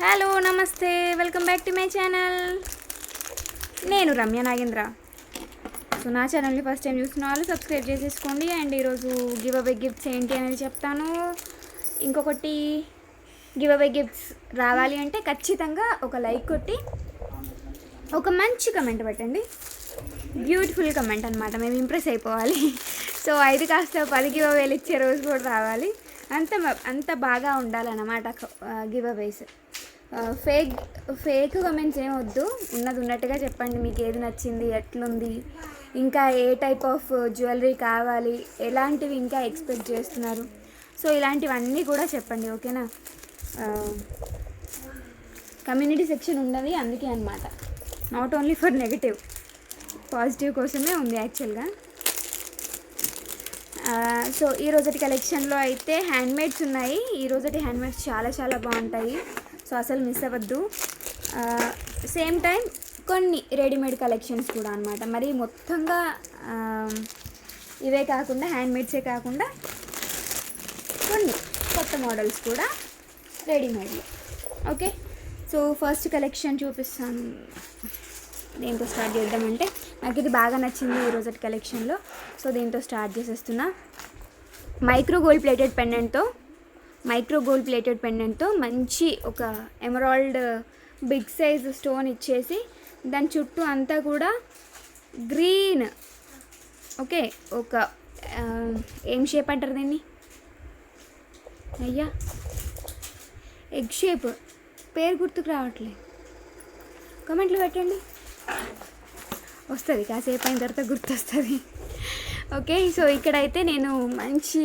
Hello నమస్తే, welcome back to my channel. నేను Ramya Nagendra. So నా ఛానల్ని ఫస్ట్ టైం చూసిన వాళ్ళు సబ్స్క్రైబ్ చేసేసుకోండి. అండ్ ఈరోజు గివ్ అవే గిఫ్ట్స్ ఏంటి అనేది చెప్తాను. ఇంకొకటి, గివ్ అవే గిఫ్ట్స్ రావాలి అంటే ఖచ్చితంగా ఒక లైక్ కొట్టి ఒక మంచి కమెంట్ పెట్టండి. బ్యూటిఫుల్ కమెంట్ అనమాట, మేము ఇంప్రెస్ అయిపోవాలి. సో 5 కాస్త 10 గివ్ అవేలు ఇచ్చే రోజు కూడా రావాలి. అంత బాగా ఉండాలన్నమాట గివ్ అవేస్. ఫేక్ కమెంట్స్ ఏం వద్దు, ఉన్నది ఉన్నట్టుగా చెప్పండి. మీకు ఏది నచ్చింది, ఎట్లుంది, ఇంకా ఏ టైప్ ఆఫ్ జ్యువెలరీ కావాలి, ఎలాంటివి ఇంకా ఎక్స్పెక్ట్ చేస్తున్నారు, సో ఇలాంటివన్నీ కూడా చెప్పండి, ఓకేనా. కమ్యూనిటీ సెక్షన్ ఉన్నది అందుకే అనమాట, not only for negative, positive కోసమే ఉంది యాక్చువల్గా. సో ఈరోజటి కలెక్షన్లో అయితే హ్యాండ్మేడ్స్ ఉన్నాయి. ఈరోజటి హ్యాండ్మేడ్స్ చాలా చాలా బాగుంటాయి, సో అసలు మిస్ అవ్వద్దు. సేమ్ టైం కొన్ని రెడీమేడ్ కలెక్షన్స్ కూడా అనమాట. మరి మొత్తంగా ఇవే కాకుండా, హ్యాండ్మేడ్సే కాకుండా కొన్ని కొత్త మోడల్స్ కూడా రెడీమేడ్లో. ఓకే, సో ఫస్ట్ కలెక్షన్ చూపిస్తాను. దీంతో స్టార్ట్ చేద్దామంటే నాకు ఇది బాగా నచ్చింది ఈరోజు కలెక్షన్లో, సో దీంతో స్టార్ట్ చేసేస్తున్నా. మైక్రో గోల్డ్ ప్లేటెడ్ పెండెంట్తో మంచి ఒక ఎమరాల్డ్ బిగ్ సైజ్ స్టోన్ ఇచ్చేసి దాని చుట్టూ అంతా కూడా గ్రీన్, ఓకే, ఒక ఏం షేప్ అంటారు దీన్ని, అయ్యా ఎగ్ షేప్, పేరు గుర్తుకు రావట్లేదు, కామెంట్లు పెట్టండి, వస్తుంది కాసేపు అయిన తర్వాత గుర్తొస్తుంది. ఓకే, సో ఇక్కడైతే నేను మంచి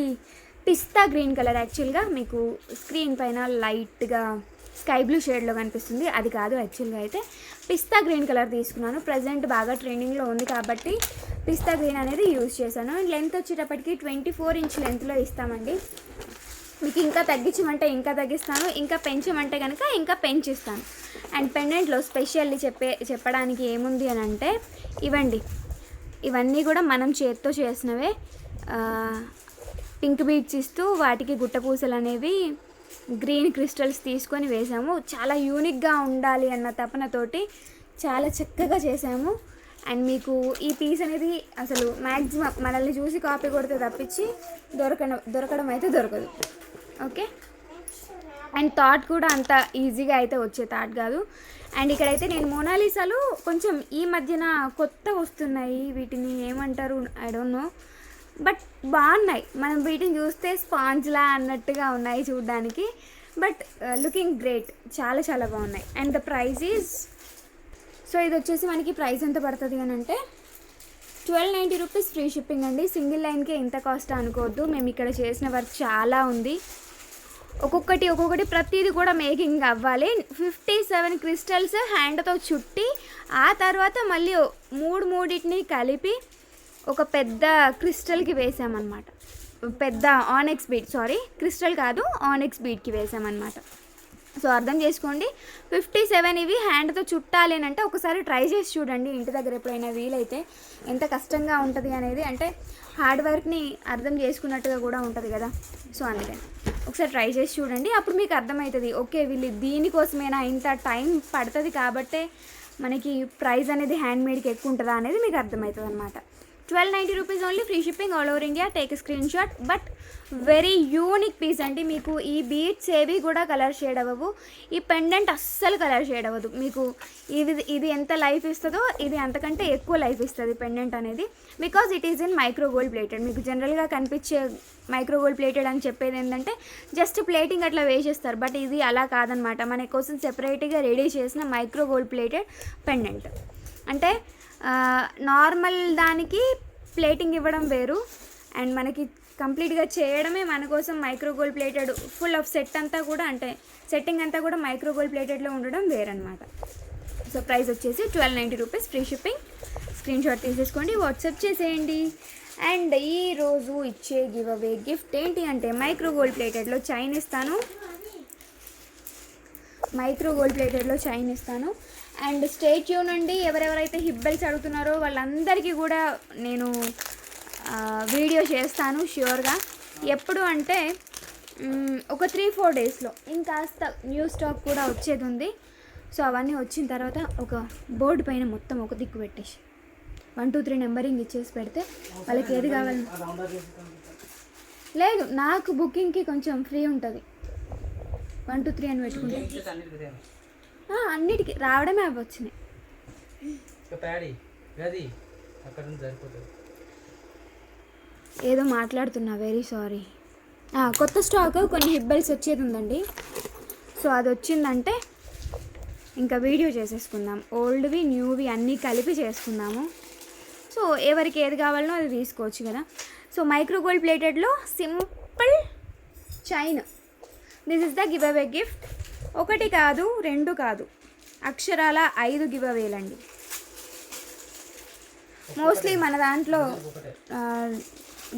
పిస్తా గ్రీన్ కలర్, యాక్చువల్గా మీకు స్క్రీన్ పైన లైట్గా స్కై బ్లూ షేడ్లో కనిపిస్తుంది, అది కాదు, యాక్చువల్గా అయితే పిస్తా గ్రీన్ కలర్ తీసుకున్నాను. ప్రజెంట్ బాగా ట్రెండింగ్లో ఉంది కాబట్టి పిస్తా గ్రీన్ అనేది యూజ్ చేశాను. లెంత్ వచ్చేటప్పటికి 24 ఇంచ్ లెంత్లో ఇస్తామండి. మీకు ఇంకా తగ్గించమంటే ఇంకా తగ్గిస్తాను, ఇంకా పెంచమంటే కనుక ఇంకా పెంచిస్తాను. అండ్ పెండెంట్లో స్పెషల్లీ చెప్పడానికి ఏముంది అని అంటే, ఇవన్నీ కూడా మనం చేత్తో చేసినవే. పింక్ బీడ్స్ ఇస్తూ వాటికి గుట్టపూసలు అనేవి గ్రీన్ క్రిస్టల్స్ తీసుకొని వేసాము. చాలా యూనిక్గా ఉండాలి అన్న తపనతోటి చాలా చక్కగా చేసాము. అండ్ మీకు ఈ పీస్ అనేది అసలు మ్యాక్సిమం మనల్ని చూసి కాపీ కొడితే తప్పించి దొరకడం అయితే దొరకదు. ఓకే, అండ్ థాట్ కూడా అంత ఈజీగా అయితే వచ్చే థాట్ కాదు. అండ్ ఇక్కడైతే నేను మోనాలిసాలు కొంచెం ఈ మధ్యన కొత్త వస్తున్నాయి, వీటిని ఏమంటారు ఐ డోంట్ నో, బట్ బాగున్నాయి. మనం వీటిని చూస్తే స్పాంజ్లా అన్నట్టుగా ఉన్నాయి చూడడానికి, బట్ లుకింగ్ గ్రేట్, చాలా చాలా బాగున్నాయి. And the price is, so ఇది వచ్చేసి మనకి ప్రైస్ ఎంత పడుతుంది అని అంటే 1290 రూపీస్ ఫ్రీ షిప్పింగ్ అండి. సింగిల్ లైన్కే ఇంత కాస్ట్ అనుకోవద్దు, మేము ఇక్కడ చేసిన వర్క్ చాలా ఉంది. ఒక్కొక్కటి ప్రతిదీ కూడా మేకింగ్ అవ్వాలి. 57 క్రిస్టల్స్ హ్యాండ్తో చుట్టి ఆ తర్వాత మళ్ళీ మూడింటిని కలిపి ఒక పెద్ద క్రిస్టల్కి వేసామన్నమాట. పెద్ద ఆనెక్స్ బీడ్, క్రిస్టల్ కాదు, ఆనెక్స్ బీడ్కి వేసామన్నమాట. సో అర్థం చేసుకోండి, 57 ఇవి హ్యాండ్తో చుట్టాలి అని అంటే ఒకసారి ట్రై చేసి చూడండి ఇంటి దగ్గర ఎప్పుడైనా వీలైతే, ఎంత కష్టంగా ఉంటుంది అనేది. అంటే హార్డ్ వర్క్ని అర్థం చేసుకున్నట్టుగా కూడా ఉంటుంది కదా, సో అందుకని ఒకసారి ట్రై చేసి చూడండి, అప్పుడు మీకు అర్థమవుతుంది. ఓకే, వీళ్ళు దీనికోసమైనా ఇంత టైం పడుతుంది కాబట్టే మనకి ప్రైస్ అనేది హ్యాండ్మేడ్కి ఎక్కువ ఉంటుందా అనేది మీకు అర్థమవుతుంది అనమాట. 1290 rupees only, free shipping all over India. Take screenshot. But very unique piece అండి. మీకు ఈ బీడ్స్ ఏవి కూడా కలర్ షేడ్ అవ్వవు, ఈ పెండెంట్ అస్సలు కలర్ షేడ్ అవ్వదు. మీకు ఇది ఎంత లైఫ్ ఇస్తుందో ఇది అంతకంటే ఎక్కువ లైఫ్ ఇస్తుంది పెండెంట్ అనేది, because it is in micro gold plated. మీకు జనరల్గా కనిపించే మైక్రో గోల్డ్ ప్లేటెడ్ అని చెప్పేది ఏంటంటే జస్ట్ ప్లేటింగ్ అట్లా వేసేస్తారు, బట్ ఇది అలా కాదనమాట. మన కోసం సెపరేట్గా రెడీ చేసిన మైక్రో గోల్డ్ ప్లేటెడ్ పెండెంట్. అంటే నార్మల్ దానికి ప్లేటింగ్ ఇవ్వడం వేరు, అండ్ మనకి కంప్లీట్గా చేయడమే మన కోసం micro gold plated full of set అంతా కూడా, అంటే సెట్టింగ్ అంతా కూడా మైక్రో గోల్డ్ ప్లేటెడ్లో ఉండడం వేరనమాట. సో ప్రైస్ వచ్చేసి 1290 rupees, free shipping. Screenshot తీసేసుకోండి, వాట్సాప్ చేసేయండి. అండ్ ఈరోజు ఇచ్చే గివ్ అవే గిఫ్ట్ ఏంటి అంటే మైక్రో గోల్డ్ ప్లేటెడ్లో చైన్ ఇస్తాను. అండ్ స్టే ట్యూన్ అండి. ఎవరెవరైతే హిబ్బెల్స్ అడుగుతున్నారో వాళ్ళందరికీ కూడా నేను వీడియో చేస్తాను ష్యూర్గా. ఎప్పుడు అంటే ఒక 3-4 డేస్లో ఇంకాస్త న్యూ స్టాక్ కూడా వచ్చేది ఉంది. సో అవన్నీ వచ్చిన తర్వాత ఒక బోర్డు పైన మొత్తం ఒక దిక్కు పెట్టేసి 1 2 3 నెంబరింగ్ ఇచ్చేసి పెడితే వాళ్ళకి ఏది కావాలి. లేదు, నాకు బుకింగ్కి కొంచెం ఫ్రీ ఉంటుంది. 1 2 3 అని పెట్టుకుంటే అన్నిటికీ రావడమే అవి వచ్చినాయి. ఏదో మాట్లాడుతున్నా, వెరీ సారీ. కొత్త స్టాక్ కొన్ని హిబ్బల్స్ వచ్చేది ఉందండి. సో అది వచ్చిందంటే ఇంకా వీడియో చేసేసుకుందాం. ఓల్డ్వి న్యూవి అన్నీ కలిపి చేసుకుందాము. సో ఎవరికి ఏది కావాలనో అది తీసుకోవచ్చు కదా. సో మైక్రో గోల్డ్ ప్లేటెడ్లో simple chain. This is the giveaway gift. 1 కాదు 2 కాదు, అక్షరాల 5 గివ్ అవేలండి. మోస్ట్లీ మన దాంట్లో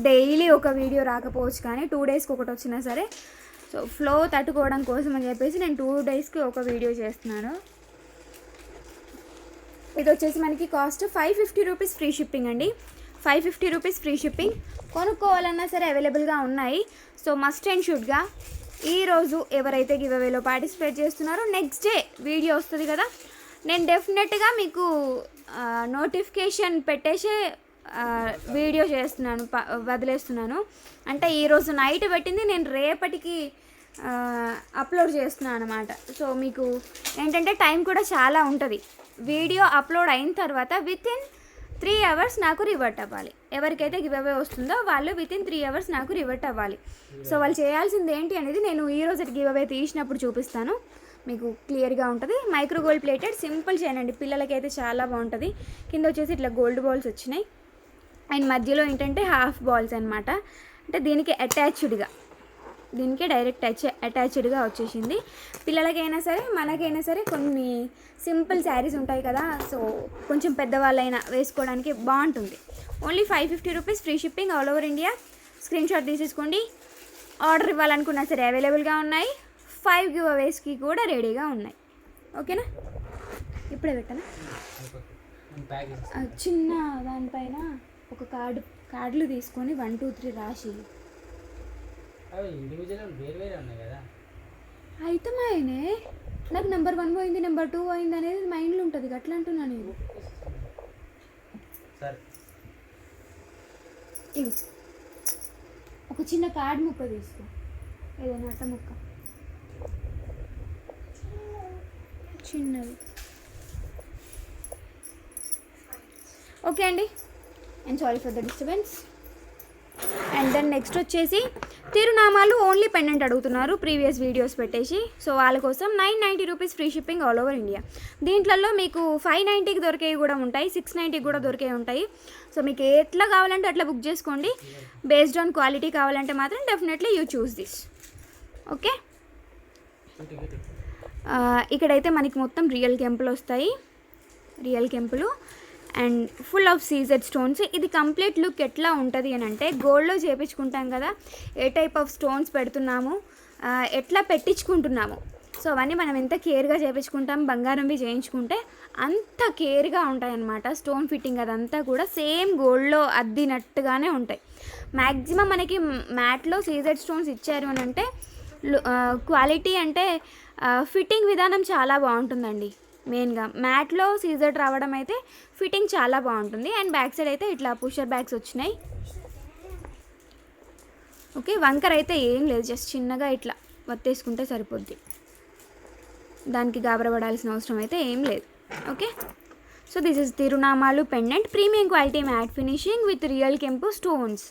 డైలీ ఒక వీడియో రాకపోవచ్చు, కానీ 2 డేస్కి ఒకటి వచ్చినా సరే. సో ఫ్లో తట్టుకోవడం కోసం అని చెప్పేసి నేను 2 డేస్కి ఒక వీడియో చేస్తున్నాను. ఇది వచ్చేసి మనకి కాస్ట్ 550 రూపీస్ ఫ్రీ షిప్పింగ్ అండి. 550 రూపీస్ ఫ్రీ షిప్పింగ్. కొనుక్కోవాలన్నా సరే అవైలబుల్గా ఉన్నాయి. సో మస్ట్ అండ్ షుడ్గా ఈరోజు ఎవరైతే గివ్ అవేలో పార్టిసిపేట్ చేస్తున్నారో నెక్స్ట్ డే వీడియో వస్తుంది కదా, నేను డెఫినెట్గా మీకు నోటిఫికేషన్ పెట్టేసే వీడియో చేస్తున్నాను, వదిలేస్తున్నాను. అంటే ఈరోజు నైట్ పెట్టింది నేను రేపటికి అప్లోడ్ చేస్తున్నాను అనమాట. సో మీకు ఏంటంటే టైం కూడా చాలా ఉంటుంది. వీడియో అప్లోడ్ అయిన తర్వాత వితిన్ 3 అవర్స్ నాకు రివర్ట్ అవ్వాలి. ఎవరికైతే గివ్ అవే వస్తుందో వాళ్ళు వితిన్ 3 అవర్స్ నాకు రివర్ట్ అవ్వాలి. సో వాళ్ళు చేయాల్సింది ఏంటి అనేది నేను ఈరోజు గివ్ అవే తీసినప్పుడు చూపిస్తాను, మీకు క్లియర్గా ఉంటుంది. మైక్రో గోల్డ్ ప్లేటెడ్ సింపుల్ చేయండి, పిల్లలకైతే చాలా బాగుంటుంది. కింద వచ్చేసి ఇట్లా గోల్డ్ బాల్స్ వచ్చినాయి అండ్ మధ్యలో ఏంటంటే హాఫ్ బాల్స్ అనమాట. అంటే దీనికి అటాచ్డ్గా, దీనికి డైరెక్ట్ అటాచ్డ్గా వచ్చేసింది. పిల్లలకైనా సరే మనకైనా సరే కొన్ని సింపుల్ శారీస్ ఉంటాయి కదా, సో కొంచెం పెద్దవాళ్ళైనా వేసుకోవడానికి బాగుంటుంది. Only 550 rupees free shipping all over India. Screenshot తీసేసుకోండి. ఆర్డర్ ఇవ్వాలనుకున్నా సరే అవైలబుల్గా ఉన్నాయి. 5 గివ్ అవేస్కి కూడా రెడీగా ఉన్నాయి. ఓకేనా, ఇప్పుడే పెట్టనా. చిన్న దానిపైన ఒక కార్డులు తీసుకొని 1 2 3 రాసి అయితే మాయనే నాకు నెంబర్ 1 పోయింది, నెంబర్ 2 పోయింది అనేది మైండ్లో ఉంటుంది. అట్లా అంటున్నా నేను. ఇవి ఒక చిన్న కార్డ్ ముక్క తీసుకో, ఏదైనా అట్ట ముక్క చిన్నది. ఓకే అండి, and sorry for the disturbance. And then next వచ్చేసి తిరునామాలు ఓన్లీ పెండెంట్ అడుగుతున్నారు ప్రీవియస్ వీడియోస్ పెట్టేసి. సో వాళ్ళ కోసం 990 rupees free shipping all over India. దీంట్లో మీకు 590కి దొరికేవి కూడా ఉంటాయి, 690కి కూడా దొరికేవి ఉంటాయి. సో మీకు ఎట్లా కావాలంటే అట్లా బుక్ చేసుకోండి. బేస్డ్ ఆన్ క్వాలిటీ కావాలంటే మాత్రం definitely you choose this. Okay, ఇక్కడైతే మనకి మొత్తం రియల్ కెంపులు వస్తాయి, రియల్ కెంపులు and full of CZ stones. ఇది కంప్లీట్ లుక్ ఎట్లా ఉంటుంది అని అంటే, గోల్డ్లో చేయించుకుంటాం కదా, ఏ టైప్ ఆఫ్ స్టోన్స్ పెడుతున్నాము, ఎట్లా పెట్టించుకుంటున్నాము, సో అవన్నీ మనం ఎంత కేర్గా చేయించుకుంటాం, బంగారంవి చేయించుకుంటే అంత కేర్గా ఉంటాయి అన్నమాట. స్టోన్ ఫిట్టింగ్ అదంతా కూడా సేమ్ గోల్డ్లో అద్దినట్టుగానే ఉంటాయి. మ్యాక్సిమం మనకి మ్యాట్లో సీజెడ్ స్టోన్స్ ఇచ్చారు అని అంటే క్వాలిటీ అంటే ఫిట్టింగ్ విధానం చాలా బాగుంటుందండి. మెయిన్గా మ్యాట్లో సీజర్ రావడం అయితే ఫిట్టింగ్ చాలా బాగుంటుంది. అండ్ బ్యాక్ సైడ్ అయితే ఇట్లా పుషర్ బ్యాగ్స్ వచ్చినాయి. ఓకే, వంకర్ అయితే ఏం లేదు, జస్ట్ చిన్నగా ఇట్లా వత్తేసుకుంటే సరిపోద్ది, దానికి గాబరపడాల్సిన అవసరం అయితే ఏం లేదు. ఓకే, సో దిస్ ఇస్ తిరునామాలు pendant, premium quality matte finishing with real కెంపు స్టోన్స్.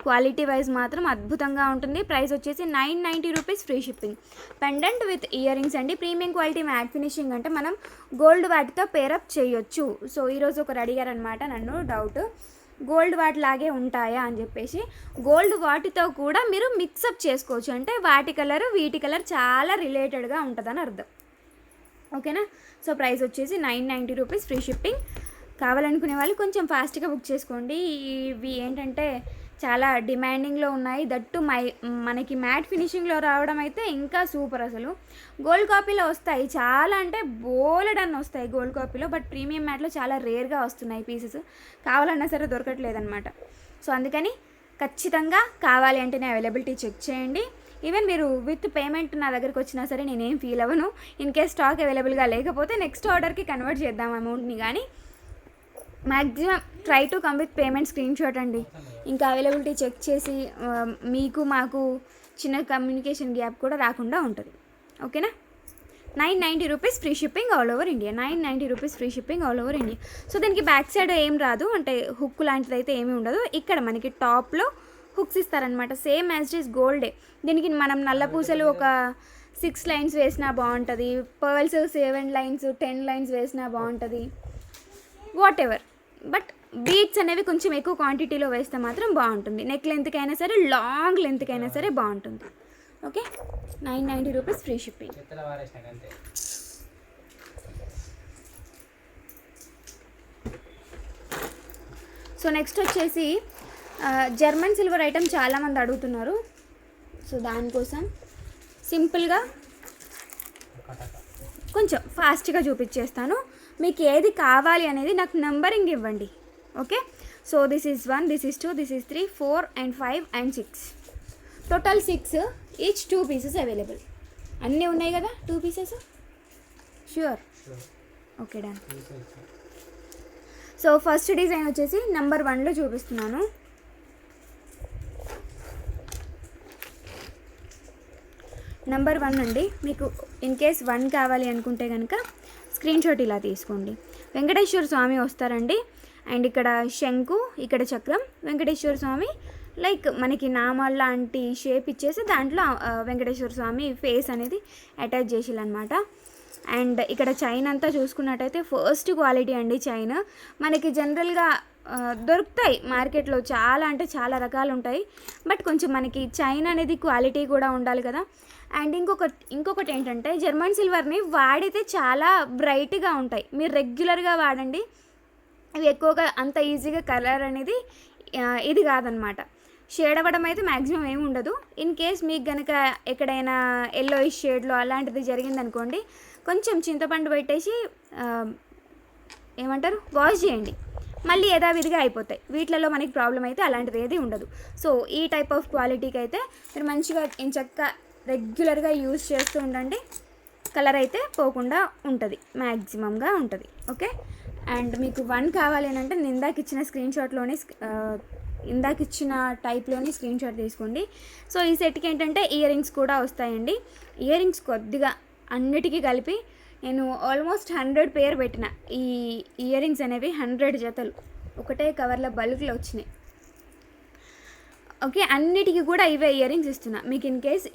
క్వాలిటీ వైజ్ మాత్రం అద్భుతంగా ఉంటుంది. ప్రైస్ వచ్చేసి 990 rupees free shipping. Pendant with earrings అండి. ప్రీమియం క్వాలిటీ మ్యాట్ ఫినిషింగ్ అంటే మనం గోల్డ్ వాటితో పేరప్ చేయొచ్చు. సో ఈరోజు ఒకరు అడిగారనమాట నన్ను డౌట్, గోల్డ్ వాటి లాగే ఉంటాయా అని చెప్పేసి. గోల్డ్ వాటితో కూడా మీరు మిక్సప్ చేసుకోవచ్చు, అంటే వాటి కలర్ వీటి కలర్ చాలా రిలేటెడ్గా ఉంటుందని అర్థం. ఓకేనా, సో ప్రైస్ వచ్చేసి 990 రూపీస్ ఫ్రీ షిప్పింగ్. కావాలనుకునే వాళ్ళు కొంచెం ఫాస్ట్గా బుక్ చేసుకోండి. ఇవి ఏంటంటే చాలా డిమాండింగ్లో ఉన్నాయి, దట్టు మనకి మ్యాట్ ఫినిషింగ్లో రావడం అయితే ఇంకా సూపర్. అసలు గోల్డ్ కాపీలో వస్తాయి చాలా, అంటే బోలెడన్ని వస్తాయి గోల్డ్ కాపీలో, బట్ ప్రీమియం మ్యాట్లో చాలా రేర్గా వస్తున్నాయి పీసెస్, కావాలన్నా సరే దొరకట్లేదన్నమాట. సో అందుకని ఖచ్చితంగా కావాలి అంటేనే అవైలబిలిటీ చెక్ చేయండి. ఈవెన్ మీరు విత్ పేమెంట్ నా దగ్గరికి వచ్చినా సరే నేనేం ఫీల్ అవ్వను. ఇన్ కేస్ స్టాక్ అవైలబుల్గా లేకపోతే నెక్స్ట్ ఆర్డర్కి కన్వర్ట్ చేద్దాం అమౌంట్ని. కానీ maximum try to come with payment screen shot అండి. ఇంకా అవైలబిలిటీ చెక్ చేసి మీకు మాకు చిన్న కమ్యూనికేషన్ గ్యాప్ కూడా రాకుండా ఉంటుంది. ఓకేనా. 990 rupees free shipping all over India. 990 rupees free shipping all over India. So దీనికి బ్యాక్ సైడ్ ఏం రాదు, అంటే హుక్ లాంటిది అయితే ఏమీ ఉండదు. ఇక్కడ మనకి టాప్లో హుక్స్ ఇస్తారనమాట, సేమ్ యాజ్ ఇట్ ఈస్ గోల్డే. దీనికి మనం నల్ల పూసలు ఒక 6 లైన్స్ వేసినా బాగుంటుంది, పర్ల్స్ 7 లైన్స్ 10 లైన్స్ వేసినా బాగుంటుంది, వాట్ ఎవర్. బట్ బీడ్స్ అనేవి కొంచెం ఎక్కువ క్వాంటిటీలో వేస్తే మాత్రం బాగుంటుంది. నెక్ లెంత్కి అయినా సరే, లాంగ్ లెంత్కి అయినా సరే బాగుంటుంది. Okay. 990 rupees free shipping. So next వచ్చేసి జర్మన్ సిల్వర్ ఐటమ్ చాలామంది అడుగుతున్నారు. సో దానికోసం సింపుల్గా కొంచెం ఫాస్ట్గా చూపించేస్తాను. మీకు ఏది కావాలి అనేది నాకు నంబరింగ్ ఇవ్వండి. Okay. So this is 1, this is 2, this is 3, 4 and 5 and 6. Total 6, each 2 pieces available. అన్నీ ఉన్నాయి కదా 2 pieces? Sure. Okay done. So first design వచ్చేసి నెంబర్ 1లో చూపిస్తున్నాను. నెంబర్ 1 అండి. మీకు ఇన్ కేస్ 1 కావాలి అనుకుంటే కనుక స్క్రీన్ షాట్ ఇలా తీసుకోండి. వెంకటేశ్వర స్వామి వస్తారండి. అండ్ ఇక్కడ శంకు, ఇక్కడ చక్రం, వెంకటేశ్వర స్వామి లైక్ మనకి నామాల్ లాంటి షేప్ ఇచ్చేసి దాంట్లో వెంకటేశ్వర స్వామి ఫేస్ అనేది అటాచ్ చేసిల్లనమాట. అండ్ ఇక్కడ చైన్ అంతా చూసుకున్నట్టయితే ఫస్ట్ క్వాలిటీ అండి. చైన్ మనకి జనరల్గా దొరుకుతాయి మార్కెట్లో, చాలా అంటే చాలా రకాలు ఉంటాయి. బట్ కొంచెం మనకి చైన్ అనేది క్వాలిటీ కూడా ఉండాలి కదా. అండ్ ఇంకొకటి ఏంటంటే జర్మన్ సిల్వర్ని వాడితే చాలా బ్రైట్గా ఉంటాయి. మీరు రెగ్యులర్గా వాడండి, ఇవి ఎక్కువగా అంత ఈజీగా కలర్ అనేది ఇది కాదనమాట. షేడ్ అవ్వడం అయితే మ్యాక్సిమం ఏమి ఉండదు. ఇన్ కేస్ మీకు కనుక ఎక్కడైనా ఎల్లోయిష్ షేడ్లో అలాంటిది జరిగిందనుకోండి, కొంచెం చింతపండు పెట్టేసి ఏమంటారు వాష్ చేయండి, మళ్ళీ యథావిధిగా అయిపోతాయి. వీటిలలో మనకి ప్రాబ్లం అయితే అలాంటిది ఏది ఉండదు. సో ఈ టైప్ ఆఫ్ క్వాలిటీకి అయితే మీరు మంచిగా చక్కగా రెగ్యులర్గా యూజ్ చేస్తూ ఉండండి, కలర్ అయితే పోకుండా ఉంటుంది, మ్యాక్సిమంగా ఉంటుంది. ఓకే. అండ్ మీకు 1 కావాలి అని అంటే నేను ఇందాక ఇచ్చిన స్క్రీన్ షాట్లోనే ఇందాక ఇచ్చిన టైప్లోని స్క్రీన్ షాట్ తీసుకోండి. సో ఈ సెట్కి ఏంటంటే ఇయర్ రింగ్స్ కూడా వస్తాయండి. ఇయర్ రింగ్స్ కొద్దిగా అన్నిటికీ కలిపి నేను ఆల్మోస్ట్ 100 పేర్ పెట్టిన. ఈ ఇయర్ రింగ్స్ అనేవి 100 జతలు ఒకటే కవర్లో బల్క్లో వచ్చినాయి. ఓకే. అన్నిటికీ కూడా ఇవే ఇయర్ రింగ్స్ ఇస్తున్నా. మీకు ఇన్ కేస్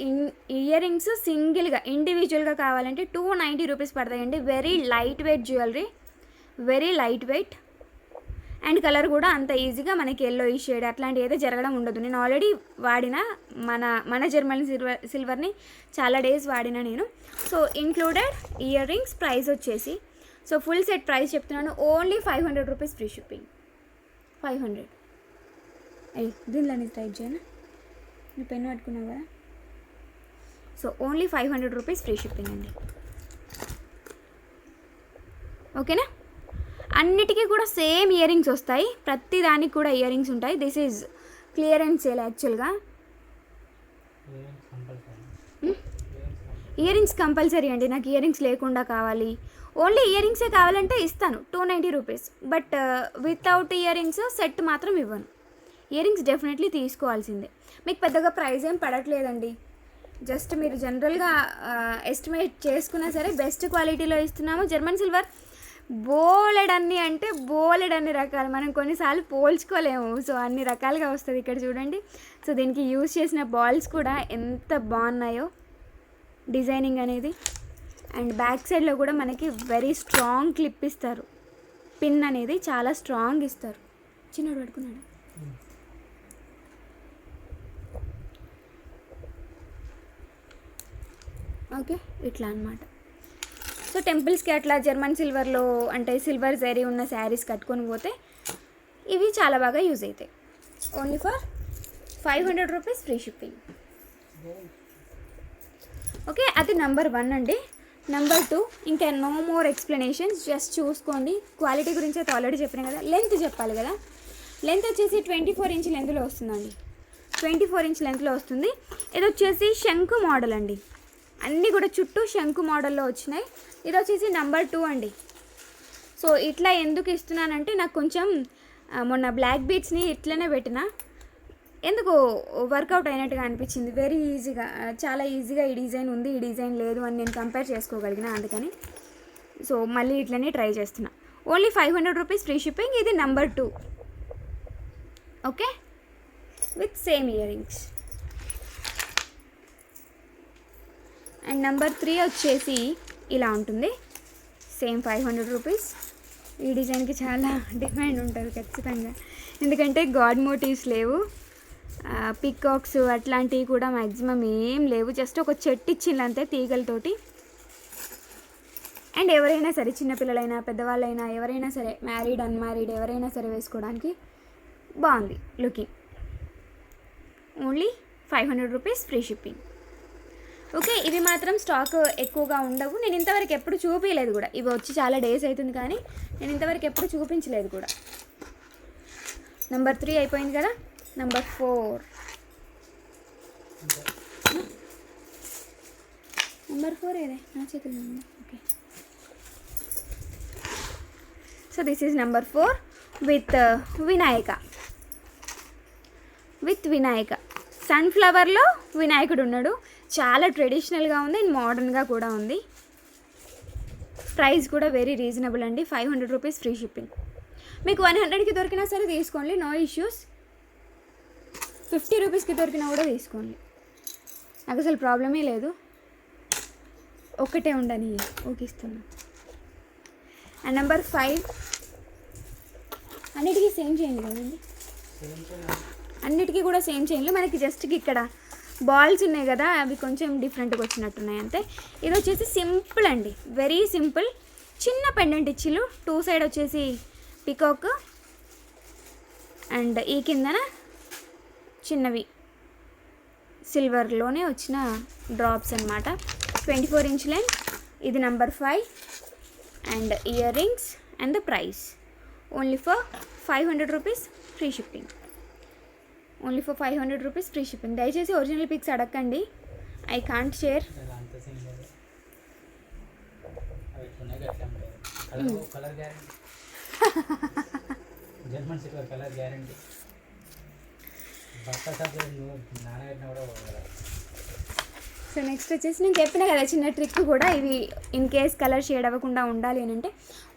ఇయర్ రింగ్స్ సింగిల్గా ఇండివిజువల్గా కావాలంటే 290 రూపీస్ పడతాయండి. Very light weight jewellery, very light weight. And colour కూడా అంత ఈజీగా మనకి ఎల్లో ఈ షేడ్ అట్లాంటి ఏదో జరగడం ఉండదు. నేను ఆల్రెడీ వాడిన మన జర్మన్ సిల్వర్ని చాలా డేస్ వాడిన నేను. So included ear rings price వచ్చేసి, సో ఫుల్ సెట్ ప్రైస్ చెప్తున్నాను, ఓన్లీ 500 రూపీస్ ఫ్రీ షిప్పింగ్. 500. అయ్యి దీనిలో నేను టైప్ చేయను, నువ్వు పెన్ పట్టుకున్నావు కదా. So only 500 rupees free shipping అండి. ఓకేనా. అన్నిటికీ కూడా సేమ్ ఇయర్ రింగ్స్ వస్తాయి, ప్రతి దానికి కూడా ఇయర్ రింగ్స్ ఉంటాయి. దిస్ ఈజ్ క్లియరెన్స్ సేల్ యాక్చువల్గా. ఇయర్ రింగ్స్ కంపల్సరీ అండి. నాకు ఇయర్ రింగ్స్ లేకుండా కావాలి, ఓన్లీ ఇయర్ రింగ్సే కావాలంటే ఇస్తాను 290 rupees. But without ear rings set మాత్రం ఇవ్వను. ఇయర్ రింగ్స్ డెఫినెట్లీ తీసుకోవాల్సిందే. మీకు పెద్దగా ప్రైస్ ఏం పడట్లేదండి, జస్ట్ మీరు జనరల్గా ఎస్టిమేట్ చేసుకున్నా సరే బెస్ట్ క్వాలిటీలో ఇస్తున్నాము. జర్మన్ సిల్వర్ బోలెడన్ని రకాలు, మనం కొన్నిసార్లు పోల్చుకోలేము. సో అన్ని రకాలుగా వస్తుంది. ఇక్కడ చూడండి. సో దీనికి యూజ్ చేసిన బాల్స్ కూడా ఎంత బాగున్నాయో డిజైనింగ్ అనేది. అండ్ బ్యాక్ సైడ్లో కూడా మనకి వెరీ స్ట్రాంగ్ క్లిప్ ఇస్తారు, పిన్ అనేది చాలా స్ట్రాంగ్ ఇస్తారు. చిన్నోడు పడుకున్నాడు. ఓకే. ఇట్లా అన్నమాట. సో టెంపుల్స్కి అట్లా జర్మన్ సిల్వర్లో అంటే సిల్వర్ జరీ ఉన్న శారీస్ కట్టుకొని పోతే ఇవి చాలా బాగా యూజ్ అవుతాయి. Only for 500 rupees free shipping. Okay. అది నెంబర్ 1 అండి. నెంబర్ 2 ఇంకా నో మోర్ ఎక్స్ప్లెనేషన్స్, జస్ట్ చూసుకోండి. క్వాలిటీ గురించి అయితే ఆల్రెడీ చెప్పినా కదా. లెంత్ చెప్పాలి కదా. లెంత్ వచ్చేసి 24 ఇంచ్ లెంత్లో వస్తుందండి. 24 ఇంచ్ లెంత్లో వస్తుంది. ఇది వచ్చేసి శంకు మోడల్ అండి, అన్నీ కూడా చుట్టూ శంకు మోడల్లో వచ్చినాయి. ఇది వచ్చేసి నెంబర్ 2 అండి. సో ఇట్లా ఎందుకు ఇస్తున్నానంటే నాకు కొంచెం మొన్న బ్లాక్ బీట్స్ని ఇట్లనే పెట్టిన, ఎందుకు వర్కౌట్ అయినట్టుగా అనిపించింది. వెరీ ఈజీగా, చాలా ఈజీగా ఈ డిజైన్ ఉంది, ఈ డిజైన్ లేదు అని నేను కంపేర్ చేసుకోగలిగిన, అందుకని సో మళ్ళీ ఇట్లనే ట్రై చేస్తున్నా. Only 500 rupees free shipping. ఇది number 2, okay, with same earrings. And number 3 వచ్చేసి ఇలా ఉంటుంది, సేమ్ 500 రూపీస్. ఈ డిజైన్కి చాలా డిమాండ్ ఉంటుంది ఖచ్చితంగా, ఎందుకంటే గాడ్ మోటివ్స్ లేవు, పికాక్స్ అట్లాంటివి కూడా మ్యాక్సిమం ఏం లేవు, జస్ట్ ఒక చెట్టు ఇచ్చిందంతే తీగలతోటి. అండ్ ఎవరైనా సరే, చిన్నపిల్లలైనా పెద్దవాళ్ళైనా ఎవరైనా సరే, మ్యారీడ్ అన్మ్యారీడ్ ఎవరైనా సరే వేసుకోవడానికి బాగుంది looking. Only 500 rupees free shipping. Okay, ఇవి మాత్రం స్టాక్ ఎక్కువగా ఉండవు. నేను ఇంతవరకు ఎప్పుడు చూపించలేదు కూడా, ఇవి వచ్చి చాలా డేస్ అవుతుంది కానీ నేను ఇంతవరకు ఎప్పుడు చూపించలేదు కూడా. నెంబర్ 3 అయిపోయింది కదా. నెంబర్ 4, నెంబర్ 4 ఏదే నా చేతిలో ఉంది. Okay, so this is number 4 with Vinayaka. సన్ఫ్లవర్లో వినాయకుడు ఉన్నాడు, చాలా ట్రెడిషనల్గా ఉంది అండ్ మోడర్న్గా కూడా ఉంది. ప్రైస్ కూడా వెరీ రీజనబుల్ అండి, 500 రూపీస్ ఫ్రీ షిప్పింగ్. మీకు 100కి దొరికినా సరే తీసుకోండి, నో ఇష్యూస్. 50 రూపీస్కి దొరికినా కూడా తీసుకోండి, నాకు అసలు ప్రాబ్లమే లేదు. ఒక్కటే ఉండని ఊకిస్తున్నా. అండ్ నెంబర్ 5 అన్నిటికీ సేమ్ చేయండి కదండి, అన్నిటికీ కూడా సేమ్ చేయండి. మనకి జస్ట్కి ఇక్కడ బాల్స్ ఉన్నాయి కదా, అవి కొంచెం డిఫరెంట్గా వచ్చినట్టున్నాయి అంతే. ఇది వచ్చేసి సింపుల్ అండి, వెరీ సింపుల్. చిన్న పెండెంట్ ఇచ్చిళ్ళు, 2 సైడ్ వచ్చేసి పికాక్ అండ్ ఈ కిందన చిన్నవి సిల్వర్లోనే వచ్చిన డ్రాప్స్ అనమాట. 24 ఇంచ్ లెంత్. ఇది number 5 and earrings and the price only for 500 rupees free shipping. Only for 500 rupees free shipping. దయచేసి ఒరిజినల్ పిక్స్ అడగండి, I can't share. So next వచ్చేసి నేను చెప్పిన కదా చిన్న ట్రిక్ కూడా, ఇవి ఇన్ కేస్ కలర్ షేడ్ అవ్వకుండా ఉండాలి అని అంటే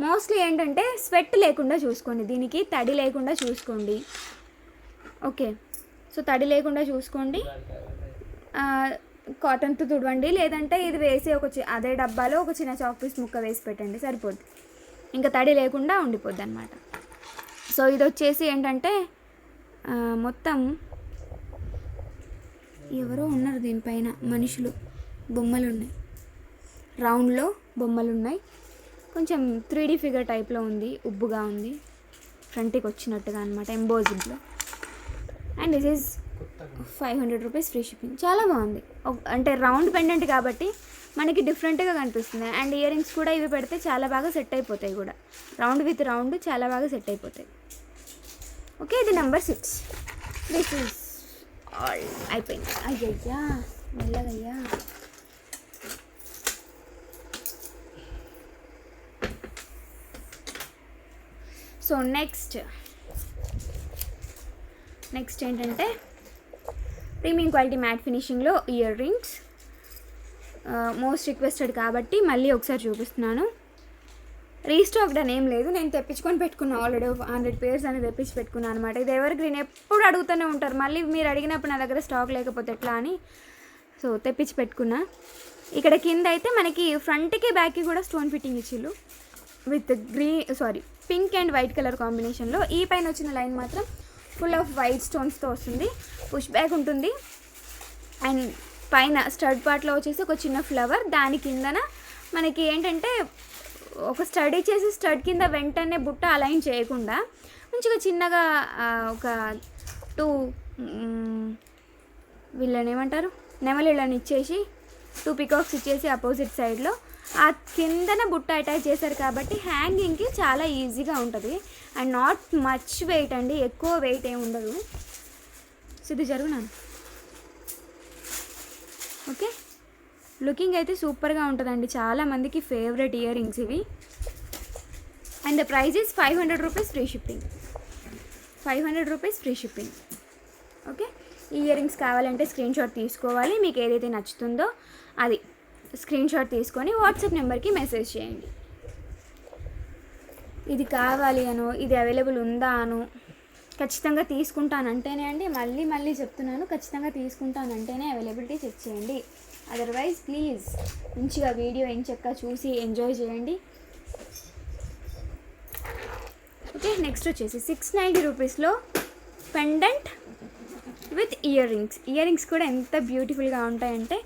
మోస్ట్లీ ఏంటంటే స్వెట్ లేకుండా చూసుకోండి, దీనికి తడి లేకుండా చూసుకోండి. ఓకే, సో తడి లేకుండా చూసుకోండి, కాటన్తో తుడవండి, లేదంటే ఇది వేసి అదే డబ్బాలో ఒక చిన్న చాక్ పీస్ ముక్క వేసి పెట్టండి, సరిపోద్ది. ఇంకా తడి లేకుండా ఉండిపోద్ది అనమాట. సో ఇది వచ్చేసి ఏంటంటే మొత్తం ఎవరో ఉన్నారు దీనిపైన, మనుషులు బొమ్మలు ఉన్నాయి, రౌండ్లో బొమ్మలు ఉన్నాయి, కొంచెం 3D ఫిగర్ టైప్లో ఉంది, ఉబ్బుగా ఉంది, ఫ్రంట్కి వచ్చినట్టుగా అనమాట, ఎంబోజింగ్లో. And this is 500 rupees free shipping. చాలా బాగుంది, అంటే రౌండ్ పెండెంట్ కాబట్టి మనకి డిఫరెంట్గా కనిపిస్తుంది. అండ్ ఇయర్ రింగ్స్ కూడా ఇవి పెడితే చాలా బాగా సెట్ అయిపోతాయి కూడా, రౌండ్ విత్ రౌండ్ చాలా బాగా సెట్ అయిపోతాయి. ఓకే, ఇది నెంబర్ 6. దిస్ ఈజ్ ఆల్ అయిపోయింది. అయ్యయ్యా మెల్లగయ్యా. సో నెక్స్ట్ ఏంటంటే ప్రీమియం క్వాలిటీ మ్యాట్ ఫినిషింగ్లో ఇయర్ రింగ్స్, మోస్ట్ రిక్వెస్టెడ్ కాబట్టి మళ్ళీ ఒకసారి చూపిస్తున్నాను. రీస్టాక్డ్ అని ఏం లేదు, నేను తెప్పించుకొని పెట్టుకున్నాను ఆల్రెడీ, 100 పేర్స్ అనేది తెప్పించి పెట్టుకున్నాను అనమాట. ఇది ఎవర్ గ్రీన్, ఎప్పుడు అడుగుతూనే ఉంటారు, మళ్ళీ మీరు అడిగినప్పుడు నా దగ్గర స్టాక్ లేకపోతే ఎట్లా అని సో తెప్పించి పెట్టుకున్నా. ఇక్కడ కింద అయితే మనకి ఫ్రంట్కి బ్యాక్కి కూడా స్టోన్ ఫిట్టింగ్ ఇచ్చిళ్ళు with pink and white colour కాంబినేషన్లో. ఈ పైన వచ్చిన లైన్ మాత్రం ఫుల్ ఆఫ్ వైట్ స్టోన్స్తో వస్తుంది, పుష్ బ్యాక్ ఉంటుంది. అండ్ పైన స్టడ్ పార్ట్లో వచ్చేసి ఒక చిన్న ఫ్లవర్, దాని కిందన మనకి ఏంటంటే ఒక స్టడ్ ఇచ్చేసి స్టడ్ కింద వెంటనే బుట్ట అలైన్ చేయకుండా మంచిగా చిన్నగా ఒక 2 వీళ్ళని ఏమంటారు నెమలిళ్ళని ఇచ్చేసి 2 పికాక్స్ ఇచ్చేసి అపోజిట్ సైడ్లో ఆ కిందన బుట్ట అటాచ్ చేశారు కాబట్టి హ్యాంగింగ్కి చాలా ఈజీగా ఉంటుంది. అండ్ నాట్ మచ్ వెయిట్ అండి, ఎక్కువ వెయిట్ ఏమి ఉండదు. సో ఇది జరుగునాను. ఓకే, లుకింగ్ అయితే సూపర్గా ఉంటుందండి, చాలామందికి ఫేవరెట్ ఇయర్ రింగ్స్ ఇవి. And the price is 500 rupees free shipping. 500 rupees free shipping. Okay, ఈ ఇయర్ రింగ్స్ కావాలంటే స్క్రీన్ షాట్ తీసుకోవాలి. మీకు ఏదైతే నచ్చుతుందో అది స్క్రీన్ షాట్ తీసుకొని వాట్సాప్ నెంబర్కి మెసేజ్ చేయండి. ఇది కావాలి అను, ఇది అవైలబుల్ ఉందా అను, ఖచ్చితంగా తీసుకుంటానంటేనే అండి, మళ్ళీ మళ్ళీ చెప్తున్నాను, ఖచ్చితంగా తీసుకుంటానంటేనే అవైలబిలిటీ చెక్ చేయండి. అదర్వైజ్ ప్లీజ్ మంచిగా వీడియో ఎంచక్కా చూసి ఎంజాయ్ చేయండి. ఓకే, నెక్స్ట్ వచ్చేసి 690 రూపీస్లో pendant with ear rings. Ear rings కూడా ఎంత బ్యూటిఫుల్గా ఉంటాయంటే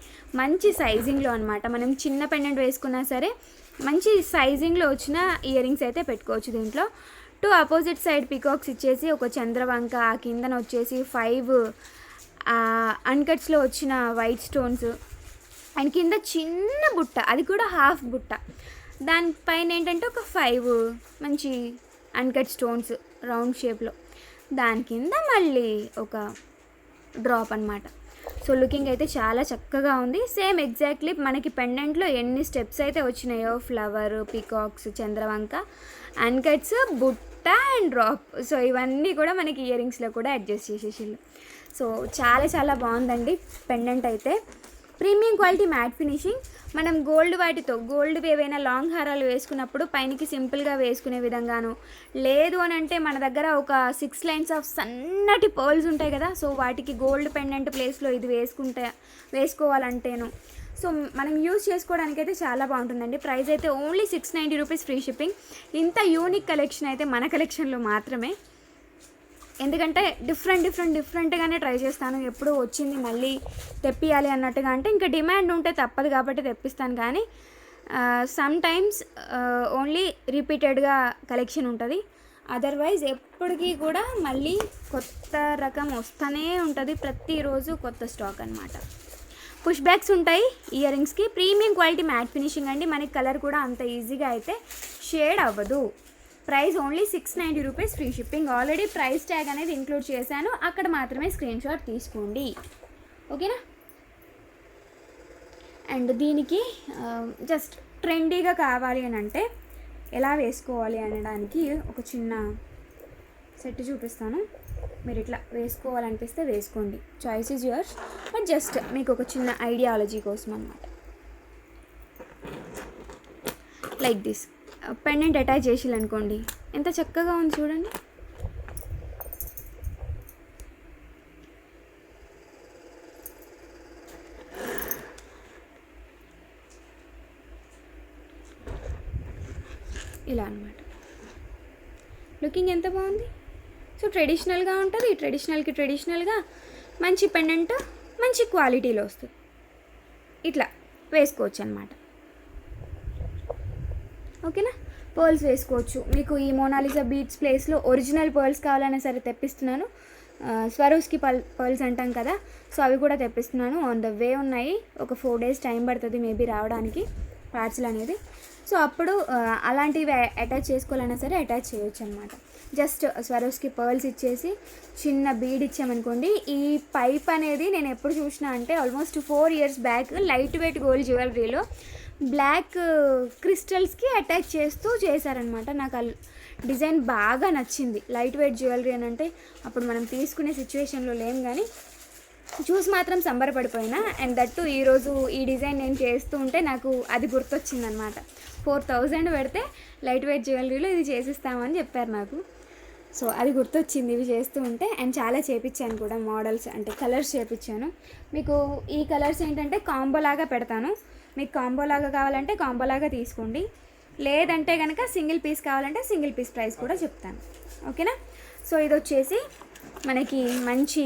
మంచి సైజింగ్లో అనమాట. మనం చిన్న పెండెంట్ వేసుకున్నా సరే మంచి సైజింగ్లో వచ్చిన ఇయర్ రింగ్స్ అయితే పెట్టుకోవచ్చు. దీంట్లో 2 అపోజిట్ సైడ్ పికాక్స్ ఇచ్చేసి ఒక చంద్రవంక, ఆ కిందన వచ్చేసి 5 అన్కట్స్లో వచ్చిన వైట్ స్టోన్స్, అండ్ కింద చిన్న బుట్ట, అది కూడా హాఫ్ బుట్ట, దానిపైన ఏంటంటే ఒక 5 మంచి అన్కట్ స్టోన్స్ రౌండ్ షేప్లో, దాని కింద మళ్ళీ ఒక డ్రాప్ అనమాట. సో లుకింగ్ అయితే చాలా చక్కగా ఉంది. సేమ్ ఎగ్జాక్ట్లీ మనకి పెండెంట్లో ఎన్ని స్టెప్స్ అయితే వచ్చినాయో, ఫ్లవర్, పికాక్స్, చంద్రవంక, అన్కట్స్, బుట్ట అండ్ డ్రాప్, సో ఇవన్నీ కూడా మనకి ఇయర్ రింగ్స్లో కూడా అడ్జస్ట్ చేసేసిళ్ళు. సో చాలా చాలా బాగుందండి పెండెంట్ అయితే. Premium quality matte finishing. మనం గోల్డ్ వాటితో గోల్డ్ ఏవైనా లాంగ్ హారాలు వేసుకున్నప్పుడు పైనకి సింపుల్గా వేసుకునే విధంగాను, లేదు అని అంటే మన దగ్గర ఒక 6 లైన్స్ ఆఫ్ సన్నటి పర్ల్స్ ఉంటాయి కదా, సో వాటికి గోల్డ్ పెండెంట్ ప్లేస్లో ఇది వేసుకోవాలంటేను సో మనం యూజ్ చేసుకోవడానికి అయితే చాలా బాగుంటుందండి. ప్రైస్ అయితే ఓన్లీ 690 రూపీస్ ఫ్రీ షిప్పింగ్. ఇంత యూనిక్ కలెక్షన్ అయితే మన కలెక్షన్లో మాత్రమే, ఎందుకంటే డిఫరెంట్గానే ట్రై చేస్తాను. ఎప్పుడు వచ్చింది మళ్ళీ తెప్పియాలి అన్నట్టుగా అంటే ఇంకా డిమాండ్ ఉంటే తప్పదు కాబట్టి తెప్పిస్తాను, కానీ సమ్ టైమ్స్ ఓన్లీ రిపీటెడ్గా కలెక్షన్ ఉంటుంది. అదర్వైజ్ ఎప్పటికీ కూడా మళ్ళీ కొత్త రకం వస్తూనే ఉంటుంది, ప్రతిరోజు కొత్త స్టాక్ అనమాట. పుష్ బ్యాక్స్ ఉంటాయి ఇయర్ రింగ్స్కి. ప్రీమియం క్వాలిటీ మ్యాట్ ఫినిషింగ్ అండి, మనకి కలర్ కూడా అంత ఈజీగా అయితే షేడ్ అవ్వదు. Price only 690 rupees free shipping. Already price tag అనేది ఇంక్లూడ్ చేశాను, అక్కడ మాత్రమే స్క్రీన్ షాట్ తీసుకోండి. ఓకేనా. అండ్ దీనికి జస్ట్ ట్రెండీగా కావాలి అని అంటే ఎలా వేసుకోవాలి అనడానికి ఒక చిన్న సెట్ చూపిస్తాను. మీరు ఇట్లా వేసుకోవాలనిపిస్తే వేసుకోండి, choice is yours, but just మీకు ఒక చిన్న ఐడియాలజీ కోసం అన్నమాట. లైక్ దిస్ పెండెంట్ అటాచ్ చేసిల్లనుకోండి, ఎంత చక్కగా ఉంది చూడండి. ఇలా అన్నమాట, లుకింగ్ ఎంత బాగుంది. సో ట్రెడిషనల్గా ఉంటుంది, ట్రెడిషనల్గా మంచి పెండెంట్ మంచి క్వాలిటీలో వస్తుంది. ఇట్లా వేసుకోవచ్చు అన్నమాట. ఓకేనా. పర్ల్స్ వేసుకోవచ్చు. మీకు ఈ మోనాలిసా బీట్స్ ప్లేస్లో ఒరిజినల్ పర్ల్స్ కావాలన్నా సరే తెప్పిస్తున్నాను. స్వరోస్కి పర్ల్స్ అంటాం కదా, సో అవి కూడా తెప్పిస్తున్నాను. ఆన్ ద వే ఉన్నాయి, ఒక 4 days టైం పడుతుంది మేబీ రావడానికి పార్సిల్ అనేది. సో అప్పుడు అలాంటివి అటాచ్ చేసుకోవాలన్నా సరే అటాచ్ చేయొచ్చు అనమాట. జస్ట్ స్వరోస్కి పర్ల్స్ ఇచ్చేసి చిన్న బీడ్ ఇచ్చామనుకోండి. ఈ పైప్ అనేది నేను ఎప్పుడు చూసినా అంటే almost 4 years back light weight gold జ్యువెలరీలో బ్లాక్ క్రిస్టల్స్కి అటాచ్ చేస్తూ చేశారనమాట. నాకు ఆ డిజైన్ బాగా నచ్చింది. లైట్ వెయిట్ జ్యువెలరీ అని అంటే అప్పుడు మనం తీసుకునే సిచ్యువేషన్లో లేం, కానీ చూసి మాత్రం సంబరపడిపోయినా. అండ్ దట్టు ఈరోజు ఈ డిజైన్ నేను చేస్తూ ఉంటే నాకు అది గుర్తొచ్చిందనమాట. 4000 పెడితే లైట్ వెయిట్ జ్యువెలరీలో ఇది చేసిస్తామని చెప్పారు నాకు. సో అది గుర్తొచ్చింది ఇవి చేస్తూ ఉంటే. అండ్ చాలా చేపించాను కూడా, మోడల్స్ అంటే కలర్స్ చేపించాను. మీకు ఈ కలర్స్ ఏంటంటే కాంబోలాగా పెడతాను. మీకు కాంబోలాగా కావాలంటే కాంబోలాగా తీసుకోండి, లేదంటే కనుక సింగిల్ పీస్ కావాలంటే సింగిల్ పీస్ ప్రైస్ కూడా చెప్తాను. ఓకేనా. సో ఇది వచ్చేసి మనకి మంచి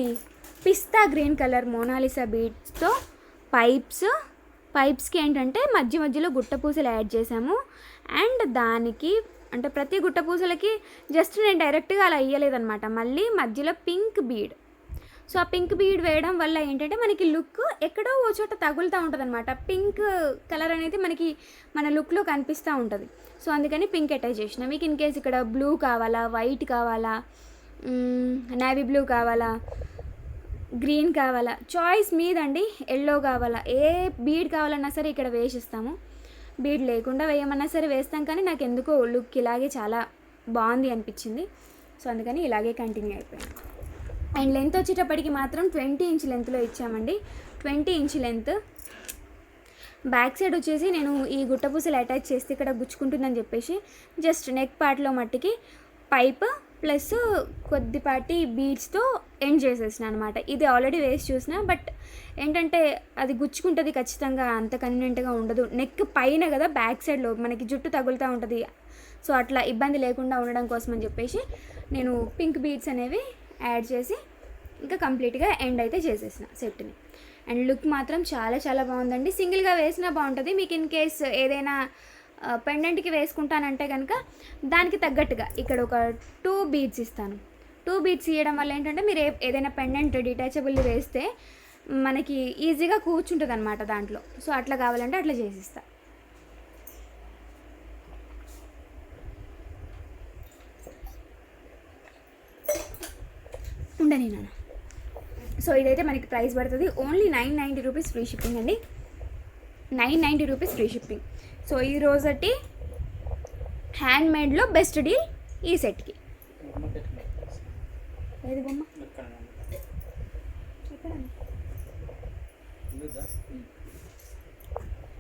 పిస్తా గ్రీన్ కలర్ మోనాలిసా బీడ్స్తో పైప్స్కి ఏంటంటే మధ్యలో గుట్టపూసలు యాడ్ చేసాము. అండ్ దానికి అంటే ప్రతి గుట్టపూసలకి జస్ట్ నేను డైరెక్ట్గా అలా వేయలేదన్నమాట, మళ్ళీ మధ్యలో పింక్ బీడ్. సో ఆ పింక్ బీడ్ వేయడం వల్ల ఏంటంటే మనకి లుక్ ఎక్కడో ఓ చోట తగులుతూ ఉంటుంది అనమాట. పింక్ కలర్ అనేది మనకి మన లుక్లో కనిపిస్తూ ఉంటుంది. సో అందుకని పింక్ అటాచ్ చేసిన. మీకు ఇన్ కేస్ ఇక్కడ బ్లూ కావాలా, వైట్ కావాలా, నేవీ బ్లూ కావాలా, గ్రీన్ కావాలా, చాయిస్ మీదండి. ఎల్లో కావాలా, ఏ బీడ్ కావాలన్నా సరే ఇక్కడ వేసిస్తాము. బీడ్ లేకుండా వేయమన్నా సరే వేస్తాం, కానీ నాకు ఎందుకో లుక్ ఇలాగే చాలా బాగుంది అనిపించింది. సో అందుకని ఇలాగే కంటిన్యూ అయిపోయింది. అండ్ లెంత్ వచ్చేటప్పటికి మాత్రం 20 ఇంచ్ లెంత్లో ఇచ్చామండి. 20 ఇంచ్ లెంత్. బ్యాక్ సైడ్ వచ్చేసి నేను ఈ గుట్టపూసలు అటాచ్ చేస్తే ఇక్కడ గుచ్చుకుంటుందని చెప్పేసి జస్ట్ నెక్ పార్ట్లో మట్టికి పైప్ ప్లస్ కొద్దిపాటి బీడ్స్తో ఎండ్ చేసేసిన అనమాట. ఇది ఆల్రెడీ వేసి చూసిన, బట్ ఏంటంటే అది గుచ్చుకుంటుంది ఖచ్చితంగా, అంత కన్వీనియంట్గా ఉండదు. నెక్ పైన కదా, బ్యాక్ సైడ్లో మనకి జుట్టు తగులుతూ ఉంటుంది. సో అట్లా ఇబ్బంది లేకుండా ఉండడం కోసం అని చెప్పేసి నేను పింక్ బీడ్స్ అనేవి యాడ్ చేసి ఇంకా కంప్లీట్గా ఎండ్ అయితే చేసేసిన సెట్ని. అండ్ లుక్ మాత్రం చాలా చాలా బాగుందండి. సింగిల్గా వేసినా బాగుంటుంది. మీకు ఇన్ కేస్ ఏదైనా పెండెంట్కి వేసుకుంటానంటే కనుక దానికి తగ్గట్టుగా ఇక్కడ ఒక 2 బీడ్స్ ఇస్తాను. 2 బీడ్స్ ఇవ్వడం వల్ల ఏంటంటే మీరు ఏదైనా పెండెంట్ డిటాచబుల్ వేస్తే మనకి ఈజీగా కూర్చుంటుంది అనమాట దాంట్లో. సో అట్లా కావాలంటే అట్లా చేసిస్తా. ఉండని నాన్న. సో ఇదైతే మనకి ప్రైస్ పడుతుంది ఓన్లీ 990 రూపీస్ ఫ్రీ షిప్పింగ్ అండి. 990 రూపీస్ ఫ్రీ షిప్పింగ్. సో ఈ రోజటి హ్యాండ్మేడ్లో బెస్ట్ డీల్ ఈ సెట్కి. ఏది బొమ్మ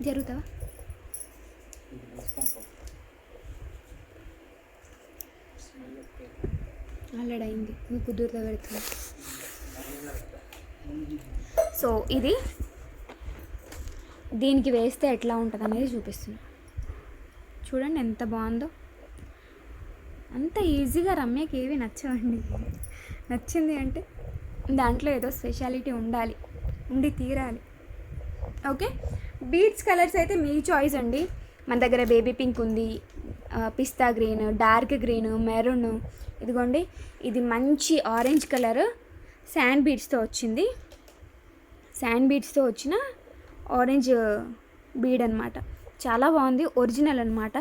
జరుగుతావా? ఆల్రెడీ అయింది, నువ్వు కుదురుతో పెడుతున్నా. సో ఇది దీనికి వేస్తే ఎట్లా ఉంటుంది అనేది చూపిస్తున్నా. చూడండి ఎంత బాగుందో. అంత ఈజీగా రమ్యకి ఏవి నచ్చవండి. నచ్చింది అంటే దాంట్లో ఏదో స్పెషాలిటీ ఉండాలి, ఉండి తీరాలి. ఓకే, బీడ్స్ కలర్స్ అయితే మీ చాయిస్ అండి. మన దగ్గర బేబీ పింక్ ఉంది, పిస్తా గ్రీన్, డార్క్ గ్రీన్, మెరూన్. ఇదిగోండి, ఇది మంచి ఆరెంజ్ కలర్ శాండ్ బీడ్స్తో వచ్చింది. శాండ్ బీడ్స్తో వచ్చిన ఆరెంజ్ బీడ్ అనమాట. చాలా బాగుంది, ఒరిజినల్ అనమాట.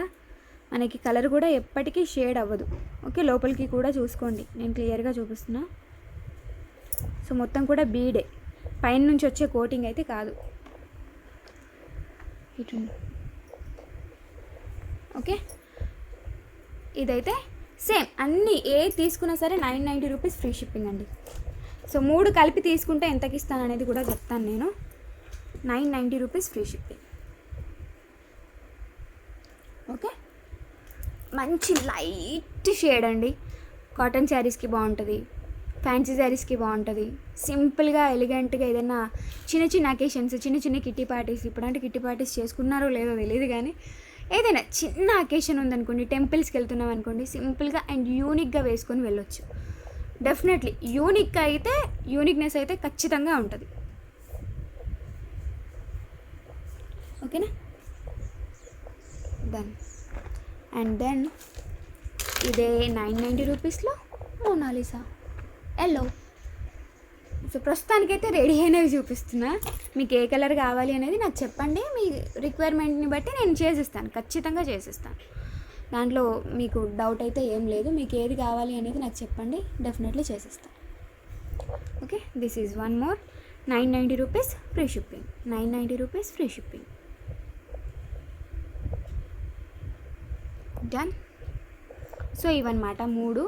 మనకి కలర్ కూడా ఎప్పటికీ షేడ్ అవ్వదు. ఓకే, లోపలికి కూడా చూసుకోండి, నేను క్లియర్గా చూపిస్తున్నా. సో మొత్తం కూడా బీడే, పైన నుంచి వచ్చే కోటింగ్ అయితే కాదు. ఇటు ఓకే, ఇదైతే సేమ్ అన్నీ ఏ తీసుకున్నా సరే 990 రూపీస్ ఫ్రీ షిప్పింగ్ అండి. సో 3 కలిపి తీసుకుంటే ఎంతకి ఇస్తాను అనేది కూడా చెప్తాను నేను. 990 రూపీస్ ఫ్రీ షిప్పింగ్. ఓకే, మంచి లైట్ షేడ్ అండి. కాటన్ శారీస్కి బాగుంటుంది, ఫ్యాన్సీ శారీస్కి బాగుంటుంది. సింపుల్గా ఎలిగెంట్గా ఏదైనా చిన్న చిన్న అకేషన్స్, చిన్న చిన్న కిట్టి పార్టీస్, ఇప్పుడంటే కిట్టి పార్టీస్ చేసుకున్నారో లేదో తెలియదు, కానీ ఏదైనా చిన్న అకేషన్ ఉందనుకోండి, టెంపుల్స్కి వెళ్తున్నాం అనుకోండి, సింపుల్గా అండ్ యూనిక్గా వేసుకొని వెళ్ళొచ్చు. డెఫినెట్లీ యూనిక్నెస్ అయితే ఖచ్చితంగా ఉంటుంది. ఓకేనా? దెన్ ఇదే 990 రూపీస్లో మోనాలిసా ఎల్లో. సో ప్రస్తుతానికైతే రెడీ అయినవి చూపిస్తున్నా. మీకు ఏ కలర్ కావాలి అనేది నాకు చెప్పండి. మీ రిక్వైర్మెంట్ని బట్టి నేను చేసిస్తాను, ఖచ్చితంగా చేసిస్తాను. దాంట్లో మీకు డౌట్ అయితే ఏం లేదు. మీకు ఏది కావాలి అనేది నాకు చెప్పండి, డెఫినెట్లీ చేసిస్తాను. Okay, this is one more 990 rupees free shipping. 990 rupees free shipping. Done. So ఇవన్నమాట 3.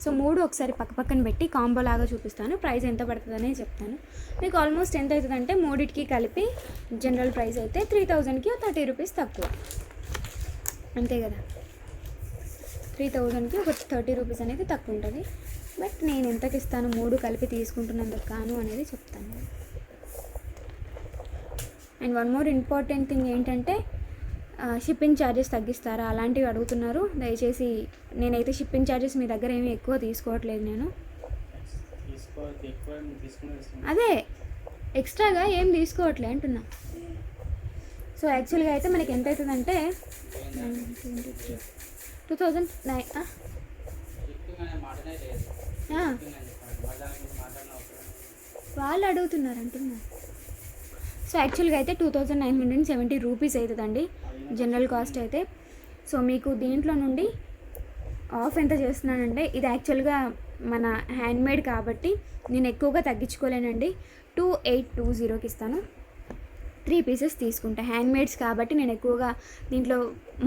సో 3 ఒకసారి పక్కన పెట్టి కాంబో లాగా చూపిస్తాను. ప్రైస్ ఎంత పడుతుందనే చెప్తాను. మీకు ఆల్మోస్ట్ ఎంత అవుతుందంటే 3కి కలిపి జనరల్ ప్రైస్ అయితే 3000కి 30 రూపీస్ తక్కువ, అంతే కదా. 3000కి ఒక 30 రూపీస్ అనేది తక్కువ ఉంటుంది. బట్ నేను ఎంతకి ఇస్తాను 3 కలిపి తీసుకుంటున్నందుకు కాను అనేది చెప్తాను. And one more important thing ఏంటంటే షిప్పింగ్ ఛార్జెస్ తగ్గిస్తారా అలాంటివి అడుగుతున్నారు. దయచేసి నేనైతే షిప్పింగ్ ఛార్జెస్ మీ దగ్గర ఏమీ ఎక్కువ తీసుకోవట్లేదు. నేను అదే ఎక్స్ట్రాగా ఏం తీసుకోవట్లే అంటున్నా. సో యాక్చువల్గా అయితే మనకి ఎంత అవుతుందంటే 2009 వాళ్ళు అడుగుతున్నారు అంటున్నా. సో యాక్చువల్గా అయితే 2970 రూపీస్ అవుతుందండి జనరల్ కాస్ట్ అయితే. సో మీకు దీంట్లో నుండి ఆఫ్ ఎంత చేస్తున్నానంటే ఇది యాక్చువల్గా మన హ్యాండ్మేడ్ కాబట్టి నేను ఎక్కువగా తగ్గించుకోలేనండి. 2820కి ఇస్తాను. 3 పీసెస్ తీసుకుంటా. హ్యాండ్మేడ్స్ కాబట్టి నేను ఎక్కువగా దీంట్లో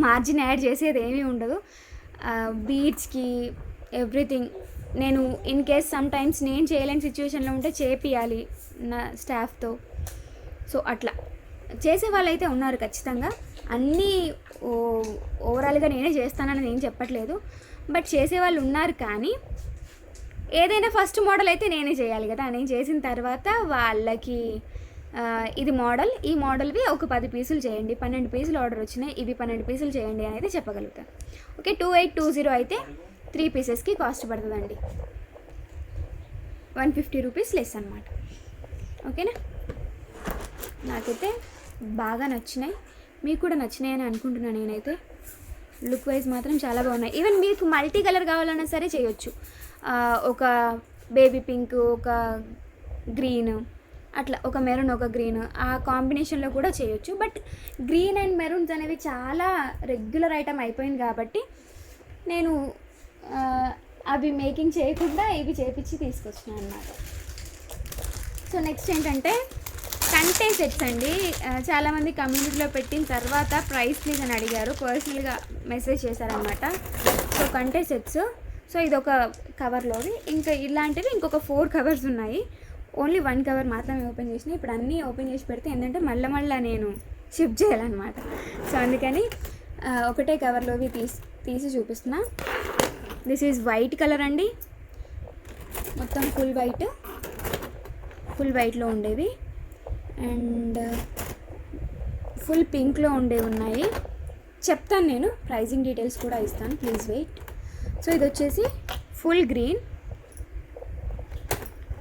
మార్జిన్ యాడ్ చేసేది ఏమీ ఉండదు. బీడ్స్కి ఎవ్రీథింగ్ నేను ఇన్ కేస్ సమ్ టైమ్స్ నేను చేయలేని సిచ్యువేషన్లో ఉంటే చేపియాలి నా స్టాఫ్తో. సో అట్లా చేసే వాళ్ళైతే ఉన్నారు ఖచ్చితంగా. అన్నీ ఓవరాల్గా నేనే చేస్తానని నేను చెప్పట్లేదు, బట్ చేసేవాళ్ళు ఉన్నారు. కానీ ఏదైనా ఫస్ట్ మోడల్ అయితే నేనే చేయాలి కదా. నేను చేసిన తర్వాత వాళ్ళకి ఇది మోడల్, ఈ మోడల్వి ఒక 10 పీసులు చేయండి, 12 పీసులు ఆర్డర్ వచ్చినాయి, ఇవి 12 పీసులు చేయండి అని అయితే చెప్పగలుగుతాను. ఓకే, 2820 అయితే 3 పీసెస్కి కాస్ట్ పడుతుందండి. 150 రూపీస్ లెస్ అనమాట. ఓకేనా, నాకైతే బాగా నచ్చినాయి, మీకు కూడా నచ్చినాయి అని అనుకుంటున్నాను నేనైతే. లుక్ వైజ్ మాత్రం చాలా బాగున్నాయి. ఈవెన్ మీకు మల్టీ కలర్ కావాలన్నా సరే చేయొచ్చు. ఒక బేబీ పింక్, ఒక గ్రీన్, అట్లా ఒక మెరూన్, ఒక గ్రీన్, ఆ కాంబినేషన్లో కూడా చేయొచ్చు. బట్ గ్రీన్ అండ్ మెరూన్స్ అనేవి చాలా రెగ్యులర్ ఐటమ్ అయిపోయింది కాబట్టి నేను అవి మేకింగ్ చేయకుండా ఇవి చేపించి తీసుకొచ్చినాను అన్నమాట. సో నెక్స్ట్ ఏంటంటే కంటే సెట్స్ అండి. చాలామంది కమ్యూనిటీలో పెట్టిన తర్వాత ప్రైస్ ప్లీజ్ అని అడిగారు, పర్సనల్గా మెసేజ్ చేశారనమాట. సో కంటే సెట్స్, సో ఇది ఒక కవర్లోవి, ఇంకా ఇలాంటివి ఇంకొక 4 కవర్స్ ఉన్నాయి. ఓన్లీ 1 కవర్ మాత్రమే ఓపెన్ చేసిన. ఇప్పుడు అన్నీ ఓపెన్ చేసి పెడితే ఏంటంటే మళ్ళీ నేను షిఫ్ట్ చేయాలన్నమాట. సో అందుకని ఒకటే కవర్లోవి తీసి చూపిస్తున్నా. దిస్ ఈజ్ వైట్ కలర్ అండి, మొత్తం ఫుల్ వైట్లో ఉండేవి, అండ్ ఫుల్ పింక్లో ఉండేవి ఉన్నాయి. చెప్తాను, నేను ప్రైజింగ్ డీటెయిల్స్ కూడా ఇస్తాను, ప్లీజ్ వెయిట్. సో ఇది వచ్చేసి ఫుల్ గ్రీన్,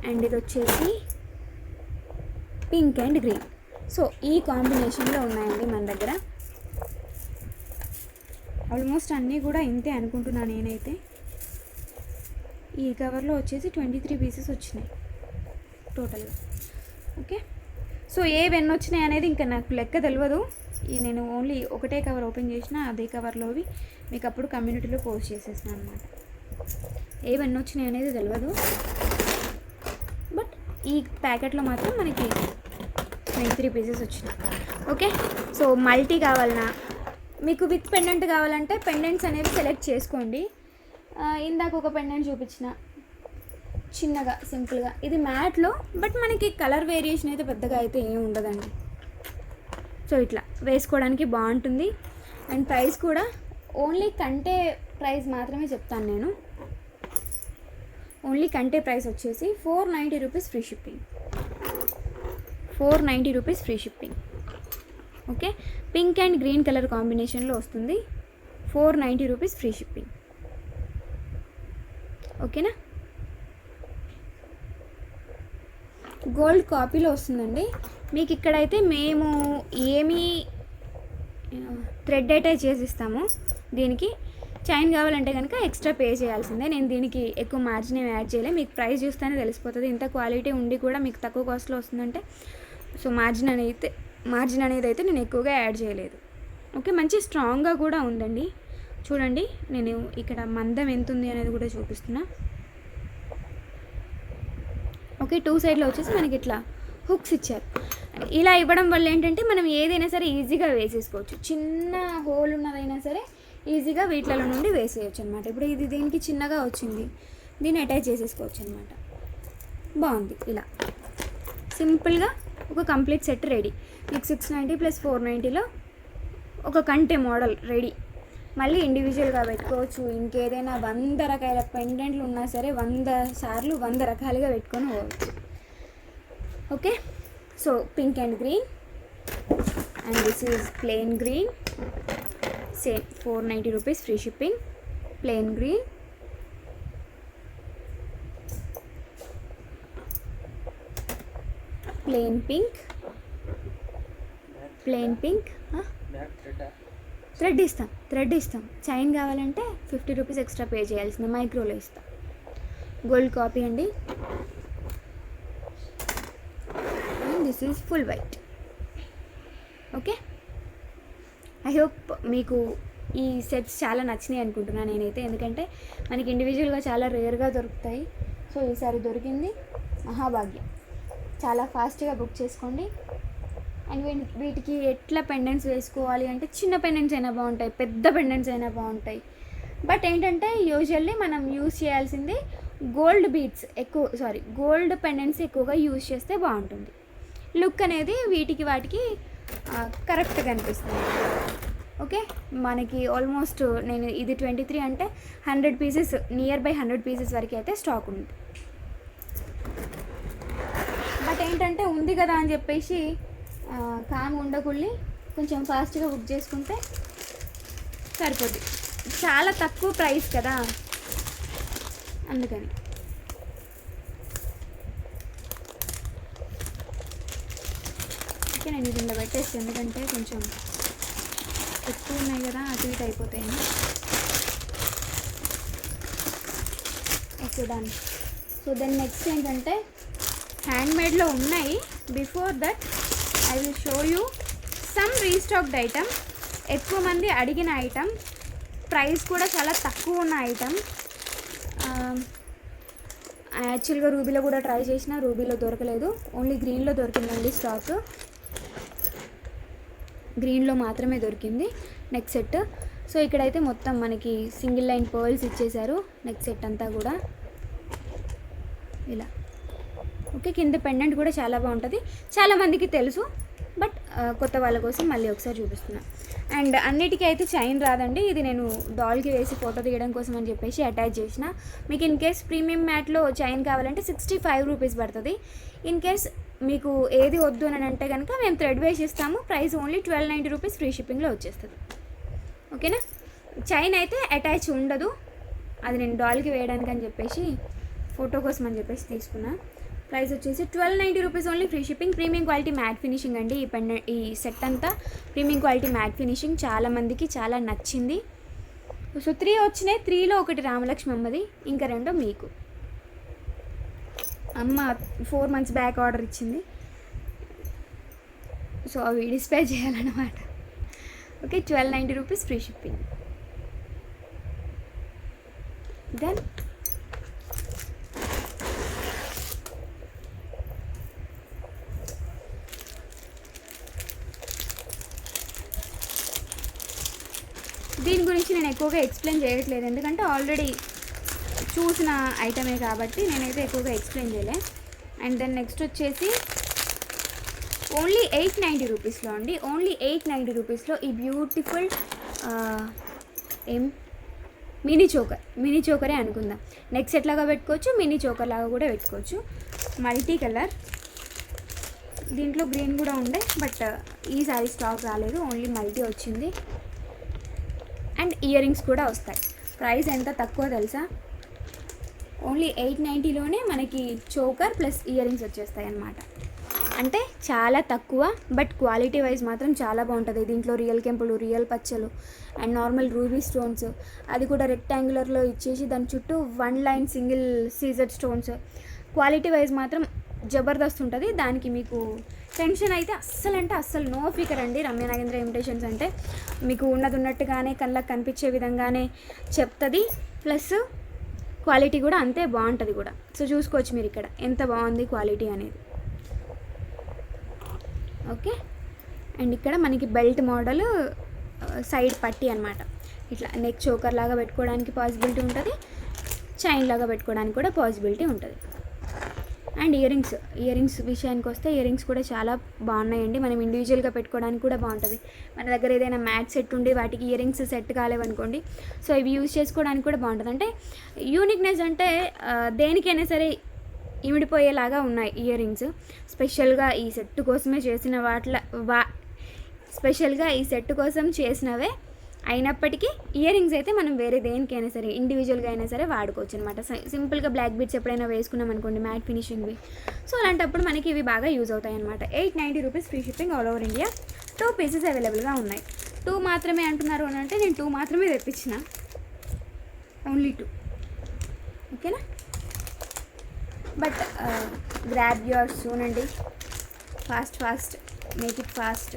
అండ్ ఇది వచ్చేసి పింక్ అండ్ గ్రీన్. సో ఈ కాంబినేషన్లో ఉన్నాయండి మన దగ్గర. ఆల్మోస్ట్ అన్నీ కూడా ఇంతే అనుకుంటున్నాను నేనైతే. ఈ కవర్లో వచ్చేసి 23 పీసెస్ వచ్చినాయి టోటల్గా. ఓకే, సో ఏవెన్ని వచ్చినాయి అనేది ఇంకా నాకు లెక్క తెలియదు. నేను ఓన్లీ ఒకటే కవర్ ఓపెన్ చేసిన, అదే కవర్లోవి మీకు అప్పుడు కమ్యూనిటీలో పోస్ట్ చేసేసిన అనమాట. ఏవెన్ని వచ్చినాయి అనేది తెలియదు, బట్ ఈ ప్యాకెట్లో మాత్రం మనకి 23 పీసెస్ వచ్చినాయి. ఓకే, సో మల్టీ కావాలన్నా, మీకు విత్ పెండెంట్ కావాలంటే పెండెంట్స్ అనేవి సెలెక్ట్ చేసుకోండి. ఇందాక ఒక పెండెంట్ చూపించిన చిన్నగా సింపుల్గా, ఇది మ్యాట్లో, బట్ మనకి కలర్ వేరియేషన్ అయితే పెద్దగా అయితే ఏమి ఉండదండి. సో ఇట్లా వేసుకోవడానికి బాగుంటుంది. అండ్ ప్రైస్ కూడా ఓన్లీ కంటే ప్రైస్ మాత్రమే చెప్తాను నేను. ఓన్లీ కంటే ప్రైస్ వచ్చేసి 490 rupees free shipping. 490 rupees free shipping. Okay, pink and green colour కాంబినేషన్లో వస్తుంది. 490 రూపీస్ ఫ్రీ షిప్పింగ్. ఓకేనా, గోల్డ్ కాపీలో వస్తుందండి మీకు. ఇక్కడైతే మేము ఏమీ థ్రెడ్ అయితే చేసిస్తాము. దీనికి చైన్ కావాలంటే కనుక ఎక్స్ట్రా పే చేయాల్సిందే. నేను దీనికి ఎక్కువ మార్జిన్ ఏమి యాడ్ చేయలేదు. మీకు ప్రైస్ చూస్తేనే తెలిసిపోతుంది. ఇంత క్వాలిటీ ఉండి కూడా మీకు తక్కువ కాస్ట్లో వస్తుందంటే సో మార్జిన్ అనేది అయితే నేను ఎక్కువగా యాడ్ చేయలేదు. ఓకే, మంచి స్ట్రాంగ్గా కూడా ఉందండి. చూడండి, నేను ఇక్కడ మందం ఎంత ఉంది అనేది కూడా చూపిస్తున్నా. ఓకే, 2 సైడ్లో వచ్చేసి మనకి ఇట్లా హుక్స్ ఇచ్చారు. ఇలా ఇవ్వడం వల్ల ఏంటంటే మనం ఏదైనా సరే ఈజీగా వేసేసుకోవచ్చు. చిన్న హోల్ ఉన్నదైనా సరే ఈజీగా వీటిలో నుండి వేసేయచ్చు అనమాట. ఇప్పుడు ఇది దీనికి చిన్నగా వచ్చింది, దీన్ని అటాచ్ చేసేసుకోవచ్చు అనమాట. బాగుంది. ఇలా సింపుల్గా ఒక కంప్లీట్ సెట్ రెడీ. మీకు 690 + 490లో ఒక కంటే మోడల్ రెడీ. మళ్ళీ ఇండివిజువల్గా పెట్టుకోవచ్చు. ఇంకేదైనా 100 రకాల పెండెంట్లు ఉన్నా సరే 100 సార్లు 100 రకాలుగా పెట్టుకొని పోవచ్చు. Okay, so pink and green, and this is plain green. Same 490 rupees free shipping. Plain green, plain pink, plain pink. Thread ఇస్తాం. చైన్ కావాలంటే 50 రూపీస్ ఎక్స్ట్రా పే చేయాల్సింది, మైక్రోలో ఇస్తాం. గోల్డ్ కాపీ అండి. And this is full white. Okay, I hope మీకు ఈ sets చాలా నచ్చినాయి అనుకుంటున్నాను నేనైతే, ఎందుకంటే మనకి ఇండివిజువల్గా చాలా రేర్గా దొరుకుతాయి. సో ఈసారి దొరికింది, మహాభాగ్యం. చాలా ఫాస్ట్గా బుక్ చేసుకోండి. అండ్ వీటికి ఎట్లా పెండెంట్స్ వేసుకోవాలి అంటే, చిన్న పెండెంట్స్ అయినా బాగుంటాయి, పెద్ద పెండెంట్స్ అయినా బాగుంటాయి. బట్ ఏంటంటే యూజువల్లీ మనం యూజ్ చేయాల్సింది గోల్డ్ బీడ్స్ గోల్డ్ పెండెంట్స్ ఎక్కువగా యూజ్ చేస్తే బాగుంటుంది. లుక్ అనేది వాటికి కరెక్ట్గా అనిపిస్తుంది. ఓకే, మనకి ఆల్మోస్ట్ నేను ఇది 23 అంటే 100 పీసెస్, నియర్ బై 100 పీసెస్ వరకు అయితే స్టాక్ ఉంది. బట్ ఏంటంటే ఉంది కదా అని చెప్పేసి కామ్ ఉండకుళ్ళి కొంచెం ఫాస్ట్గా బుక్ చేసుకుంటే సరిపోద్ది. చాలా తక్కువ ప్రైస్ కదా, అందుకని. ఓకే, నేను ఇది ఇందులో పెట్టేసి, ఎందుకంటే కొంచెం ఎక్కువ ఉన్నాయి కదా, అటు ఇటు అయిపోతాయి. Okay, done. So then next ఏంటంటే హ్యాండ్మేడ్లో ఉన్నాయి. Before that I will show you some restocked item. ఎక్కువ మంది అడిగిన ఐటమ్, ప్రైస్ కూడా చాలా తక్కువ ఉన్న ఐటమ్. యాక్చువల్గా రూబీలో కూడా ట్రై చేసిన, రూబీలో దొరకలేదు, ఓన్లీ గ్రీన్లో దొరికిందండి స్టాక్. గ్రీన్లో మాత్రమే దొరికింది నెక్ సెట్. సో ఇక్కడైతే మొత్తం మనకి సింగిల్ లైన్ పర్ల్స్ ఇచ్చేశారు నెక్ సెట్ అంతా కూడా ఇలా. ఓకే, కింద పెండెంట్ కూడా చాలా బాగుంటుంది, చాలామందికి తెలుసు, బట్ కొత్త వాళ్ళ కోసం మళ్ళీ ఒకసారి చూపిస్తున్నాను. అండ్ అన్నిటికీ అయితే చైన్ రాదండి, ఇది నేను డాల్కి వేసి ఫోటో తీయడం కోసం అని చెప్పేసి అటాచ్ చేసిన. మీకు ఇన్ కేస్ ప్రీమియం మ్యాట్లో చైన్ కావాలంటే 65 రూపీస్ పడుతుంది. ఇన్ కేస్ మీకు ఏది వద్దు అని అంటే కనుక మేము థ్రెడ్ వేసి ఇస్తాము. ప్రైస్ ఓన్లీ 1290 రూపీస్, ఫ్రీ షిప్పింగ్లో వచ్చేస్తుంది. ఓకేనా, చైన్ అయితే అటాచ్ ఉండదు, అది నేను డాల్కి వేయడానికి అని చెప్పేసి ఫోటో కోసం అని చెప్పేసి తీసుకున్నా. ప్రైస్ వచ్చేసి 1290 rupees only, free shipping. Premium quality matte finishing అండి. ఈ సెట్ అంతా ప్రీమియం క్వాలిటీ మ్యాట్ ఫినిషింగ్, చాలామందికి చాలా నచ్చింది. సో 3 వచ్చినాయి, 3లో ఒకటి రామలక్ష్మి అమ్మది, ఇంకా 2 మీకు. అమ్మ 4 months బ్యాక్ ఆర్డర్ ఇచ్చింది, సో అవి డిస్ప్లే చేయాలన్నమాట. Okay, 1290 rupees, free shipping. Then దీని గురించి నేను ఎక్కువగా ఎక్స్ప్లెయిన్ చేయట్లేదు, ఎందుకంటే ఆల్రెడీ చూసిన ఐటమే కాబట్టి నేనైతే ఎక్కువగా ఎక్స్ప్లెయిన్ చేయలే. అండ్ దెన్ నెక్స్ట్ వచ్చేసి ఓన్లీ 890 రూపీస్లో అండి, ఓన్లీ 890 రూపీస్లో ఈ బ్యూటిఫుల్ మినీ చోకరే అనుకుందాం. నెక్ సెట్ లాగా పెట్టుకోవచ్చు, మినీ చోకర్ లాగా కూడా పెట్టుకోవచ్చు. మల్టీ కలర్, దీంట్లో గ్రీన్ కూడా ఉండే, బట్ ఈసారి స్టాక్ రాలేదు, ఓన్లీ మల్టీ వచ్చింది. అండ్ ఇయర్ రింగ్స్ కూడా వస్తాయి. ప్రైస్ ఎంత తక్కువ తెలుసా, ఓన్లీ 890లోనే మనకి చోకర్ ప్లస్ ఇయర్ రింగ్స్ వచ్చేస్తాయి అన్నమాట. అంటే చాలా తక్కువ, బట్ క్వాలిటీ వైజ్ మాత్రం చాలా బాగుంటుంది. దీంట్లో రియల్ కెంపులు, రియల్ పచ్చలు అండ్ నార్మల్ రూబీ స్టోన్స్, అది కూడా రెక్టాంగులర్లో ఇచ్చేసి దాని చుట్టూ 1 లైన్ సింగిల్ సీజర్ స్టోన్స్. క్వాలిటీ వైజ్ మాత్రం జబర్దస్త్ ఉంటుంది. దానికి మీకు టెన్షన్ అయితే అస్సలు నో ఫికర్ అండి. రమ్య నాగేంద్ర ఇమిటేషన్స్ అంటే మీకు ఉన్నట్టుగానే కళ్ళకి కనిపించే విధంగానే చెప్తుంది, ప్లస్ క్వాలిటీ కూడా అంతే బాగుంటుంది కూడా. సో చూసుకోవచ్చు మీరు ఇక్కడ ఎంత బాగుంది క్వాలిటీ అనేది. ఓకే, అండ్ ఇక్కడ మనకి బెల్ట్ మోడల్ సైడ్ పట్టి అనమాట, ఇట్లా నెక్ చోకర్ లాగా పెట్టుకోవడానికి పాసిబిలిటీ ఉంటుంది, చైన్ లాగా పెట్టుకోవడానికి కూడా పాసిబిలిటీ ఉంటుంది. అండ్ ఇయర్ రింగ్స్ విషయానికి వస్తే ఇయర్ రింగ్స్ కూడా చాలా బాగున్నాయండి. మనం ఇండివిజువల్గా పెట్టుకోవడానికి కూడా బాగుంటుంది. మన దగ్గర ఏదైనా మ్యాట్ సెట్ ఉండి వాటికి ఇయర్ రింగ్స్ సెట్ కాలేవనుకోండి, సో ఇవి యూజ్ చేసుకోవడానికి కూడా బాగుంటుంది. అంటే యూనిక్నెస్ అంటే దేనికైనా సరే ఇమిడిపోయేలాగా ఉన్నాయి ఇయర్ రింగ్స్. స్పెషల్గా ఈ సెట్ కోసమే చేసినవే అయినప్పటికీ ఇయర్ రింగ్స్ అయితే మనం వేరే దేనికైనా సరే ఇండివిజువల్గా అయినా సరే వాడుకోవచ్చు అనమాట. సింపుల్గా బ్లాక్ బీడ్స్ ఎప్పుడైనా వేసుకున్నాం అనుకోండి మ్యాట్ ఫినిషింగ్వి, సో అలాంటప్పుడు మనకి ఇవి బాగా యూజ్ అవుతాయి అనమాట. 890 rupees, free shipping, all over India. 2 pieces అవైలబుల్గా ఉన్నాయి. 2 మాత్రమే అంటున్నారు అని అంటే నేను 2 మాత్రమే తెప్పించిన, ఓన్లీ 2. ఓకేనా, బట్ గ్రాబ్ యువర్స్ సూన్ అండి, ఫాస్ట్ మేక్ ఇట్ ఫాస్ట్.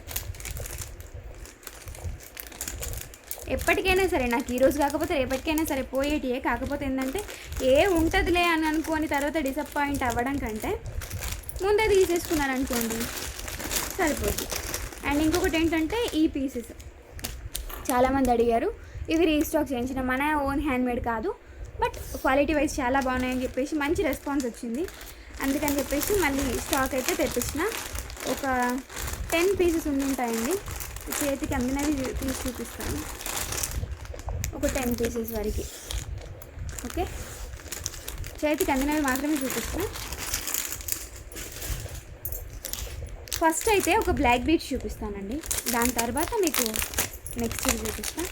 ఎప్పటికైనా సరే నాకు ఈరోజు కాకపోతే రేపటికైనా సరే పోయేటియే. కాకపోతే ఏంటంటే ఉంటుందిలే అని అనుకొని తర్వాత డిసప్పాయింట్ అవ్వడం కంటే ముందే తీసేసుకున్నారనుకోండి సరిపోతుంది. అండ్ ఇంకొకటి ఏంటంటే ఈ పీసెస్ చాలామంది అడిగారు, ఇవి రీస్టాక్ చేయించిన మన ఓన్ హ్యాండ్మేడ్ కాదు, బట్ క్వాలిటీ వైజ్ చాలా బాగున్నాయని చెప్పేసి మంచి రెస్పాన్స్ వచ్చింది. అందుకని చెప్పేసి మళ్ళీ స్టాక్ అయితే తెప్పించిన. ఒక 10 పీసెస్ ఉంటాయండి. చేతికి అందినవి తీసి చూపిస్తాను. ఒక 10 పీసెస్ వరకు. ఓకే, చేతికి అందినవి మాత్రమే చూపిస్తాను. ఫస్ట్ అయితే ఒక బ్లాక్ బీట్స్ చూపిస్తానండి, దాని తర్వాత మీకు నెక్స్ట్ చూపిస్తాను.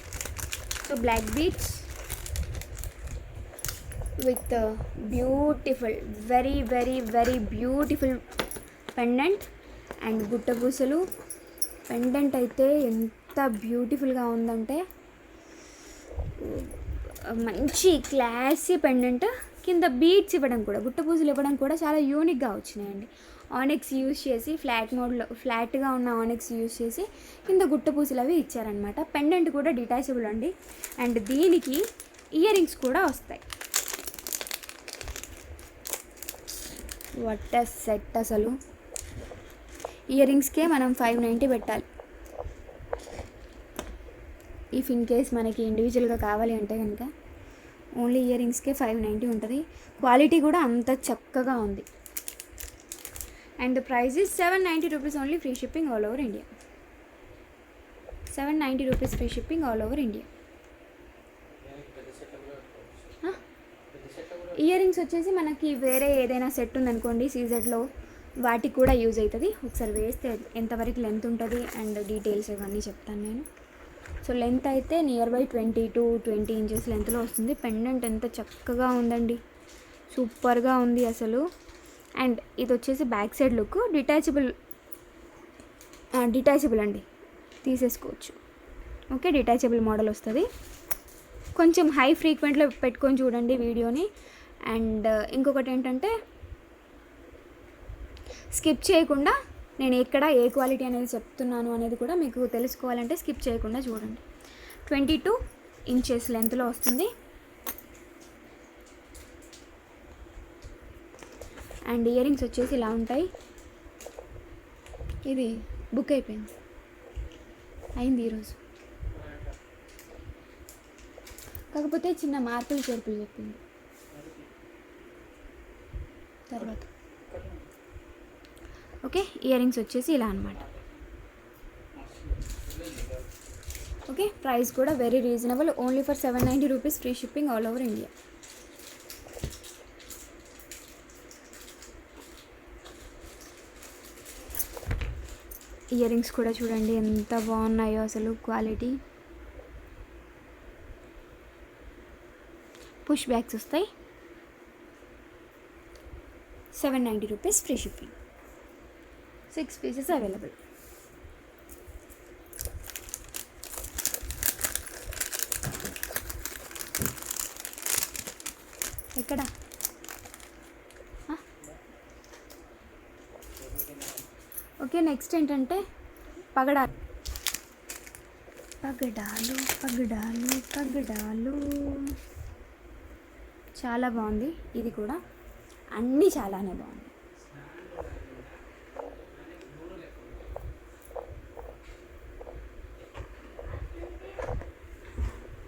So black beats with beautiful, very very very beautiful pendant and గుట్టపూసలు. పెండెంట్ అయితే ఎంత బ్యూటిఫుల్గా ఉందంటే మంచి క్లాసీ పెండెంట్. కింద బీడ్స్ ఇవ్వడం కూడా, గుట్టపూసలు ఇవ్వడం కూడా చాలా యూనిక్గా వచ్చినాయండి. ఆనెక్స్ యూజ్ చేసి ఫ్లాట్గా ఉన్న ఆనెక్స్ యూజ్ చేసి కింద గుట్టపూసలు అవి ఇచ్చారనమాట. పెండెంట్ కూడా డిటాచబుల్ అండి. అండ్ దీనికి ఇయర్ రింగ్స్ కూడా వస్తాయి. వాట్ ఎ సెట్ అసలు. ఇయర్ రింగ్స్కే మనం 590 పెట్టాలి. ఇఫ్ ఇన్ కేస్ మనకి ఇండివిజువల్గా కావాలి అంటే కనుక ఓన్లీ ఇయర్ రింగ్స్కే 590 ఉంటుంది. క్వాలిటీ కూడా అంత చక్కగా ఉంది. And the price is 790 rupees only, free shipping all over India. 790 rupees free shipping all over India. Ear rings వచ్చేసి మనకి వేరే ఏదైనా సెట్ ఉందనుకోండి సీజెడ్లో, వాటికి కూడా యూజ్ అవుతుంది. ఒకసారి వేస్తే ఎంతవరకు లెంత్ ఉంటుంది అండ్ డీటెయిల్స్ ఇవన్నీ చెప్తాను నేను. సో లెంత్ అయితే నియర్ బై 20 to 20 ఇంచెస్ లెంత్లో వస్తుంది. పెండెంట్ ఎంత చక్కగా ఉందండి, సూపర్గా ఉంది అసలు. అండ్ ఇది వచ్చేసి బ్యాక్ సైడ్ లుక్, డిటాచబుల్ అండి, తీసేసుకోవచ్చు. ఓకే, డిటాచబుల్ మోడల్ వస్తుంది. కొంచెం హై ఫ్రీక్వెంట్లో పెట్టుకొని చూడండి వీడియోని. అండ్ ఇంకొకటి ఏంటంటే స్కిప్ చేయకుండా నేను ఎక్కడ ఏ క్వాలిటీ అనేది చెప్తున్నాను అనేది కూడా మీకు తెలుసుకోవాలంటే స్కిప్ చేయకుండా చూడండి. 22 ఇంచెస్ లెంత్లో వస్తుంది. అండ్ ఇయర్ రింగ్స్ వచ్చేసి ఇలా ఉంటాయి. ఇది బుక్ అయింది ఈరోజు, కాకపోతే చిన్న మార్పులు చేర్పులు చెప్పింది తర్వాత. ఓకే, ఇయర్ రింగ్స్ వచ్చేసి ఇలా అనమాట. ఓకే, ప్రైస్ కూడా very reasonable, only for 790 rupees, free shipping all over India. Ear rings కూడా చూడండి ఎంత బాగున్నాయో అసలు, క్వాలిటీ. పుష్ బ్యాగ్స్ వస్తాయి. 790 rupees, free shipping. 6 pieces available. ఎక్కడ ఓకే, నెక్స్ట్ ఏంటంటే పగడాలు. పగడాలు పగడాలు పగడాలు చాలా బాగుంది. ఇది కూడా అన్నీ చాలానే బాగుంది.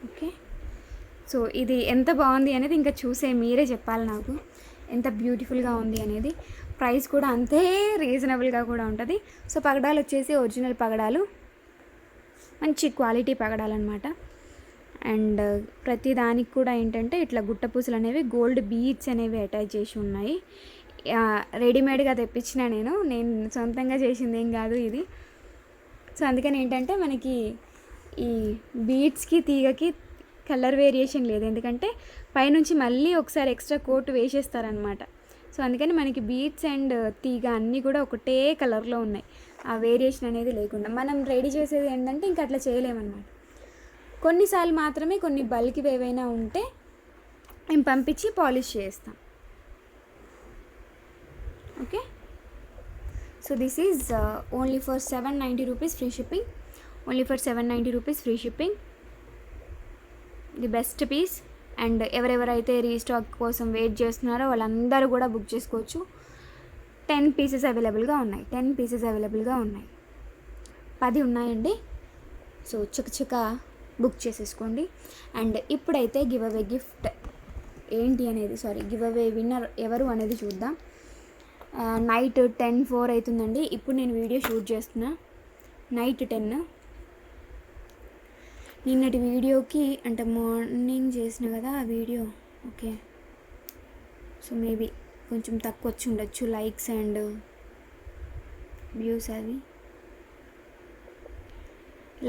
ఓకే, సో ఇది ఎంత బాగుంది అనేది ఇంకా చూసే మీరే చెప్పాలి నాకు, ఎంత బ్యూటిఫుల్గా ఉంది అనేది. ప్రైస్ కూడా అంతే రీజనబుల్గా కూడా ఉంటుంది. సో పగడాలు వచ్చేసి ఒరిజినల్ పగడాలు, మంచి క్వాలిటీ పగడాలు అనమాట. అండ్ ప్రతి దానికి కూడా ఏంటంటే ఇట్లా గుట్టపూసలు అనేవి గోల్డ్ బీడ్స్ అనేవి అటాచ్ చేసి ఉన్నాయి. రెడీమేడ్గా తెప్పించిన నేను సొంతంగా చేసింది ఏం కాదు ఇది. సో అందుకని ఏంటంటే మనకి ఈ బీడ్స్కి తీగకి కలర్ వేరియేషన్ లేదు, ఎందుకంటే పైనుంచి మళ్ళీ ఒకసారి ఎక్స్ట్రా కోట్ వేసేస్తారనమాట. సో అందుకని మనకి బీడ్స్ అండ్ తీగ అన్నీ కూడా ఒకటే కలర్లో ఉన్నాయి, ఆ వేరియేషన్ అనేది లేకుండా. మనం రెడీ చేసేది ఏంటంటే ఇంకా అట్లా చేయలేమన్నమాట. కొన్నిసార్లు మాత్రమే కొన్ని బల్క్ ఏవైనా ఉంటే మేము పంపించి పాలిష్ చేస్తాం. Okay, so this is only for 790 rupees, free shipping. Only for 790 rupees, free shipping. The best piece. And ఎవరెవరైతే రీస్టాక్ కోసం వెయిట్ చేస్తున్నారో వాళ్ళందరూ కూడా బుక్ చేసుకోవచ్చు. 10 పీసెస్ అవైలబుల్గా ఉన్నాయి. 10 ఉన్నాయండి. సో చకచక బుక్ చేసేసుకోండి. అండ్ ఇప్పుడైతే గివ్ అవే గిఫ్ట్ ఏంటి అనేది, గివ్ అవే విన్నర్ ఎవరు అనేది చూద్దాం. నైట్ 10:04 అవుతుందండి. ఇప్పుడు నేను వీడియో షూట్ చేస్తున్నా. నైట్ 10. నిన్నటి వీడియోకి అంటే మార్నింగ్ చేసిన కదా ఆ వీడియో. ఓకే, సో మేబీ కొంచెం తక్కువ వచ్చి ఉండొచ్చు లైక్స్ అండ్ వ్యూస్. అవి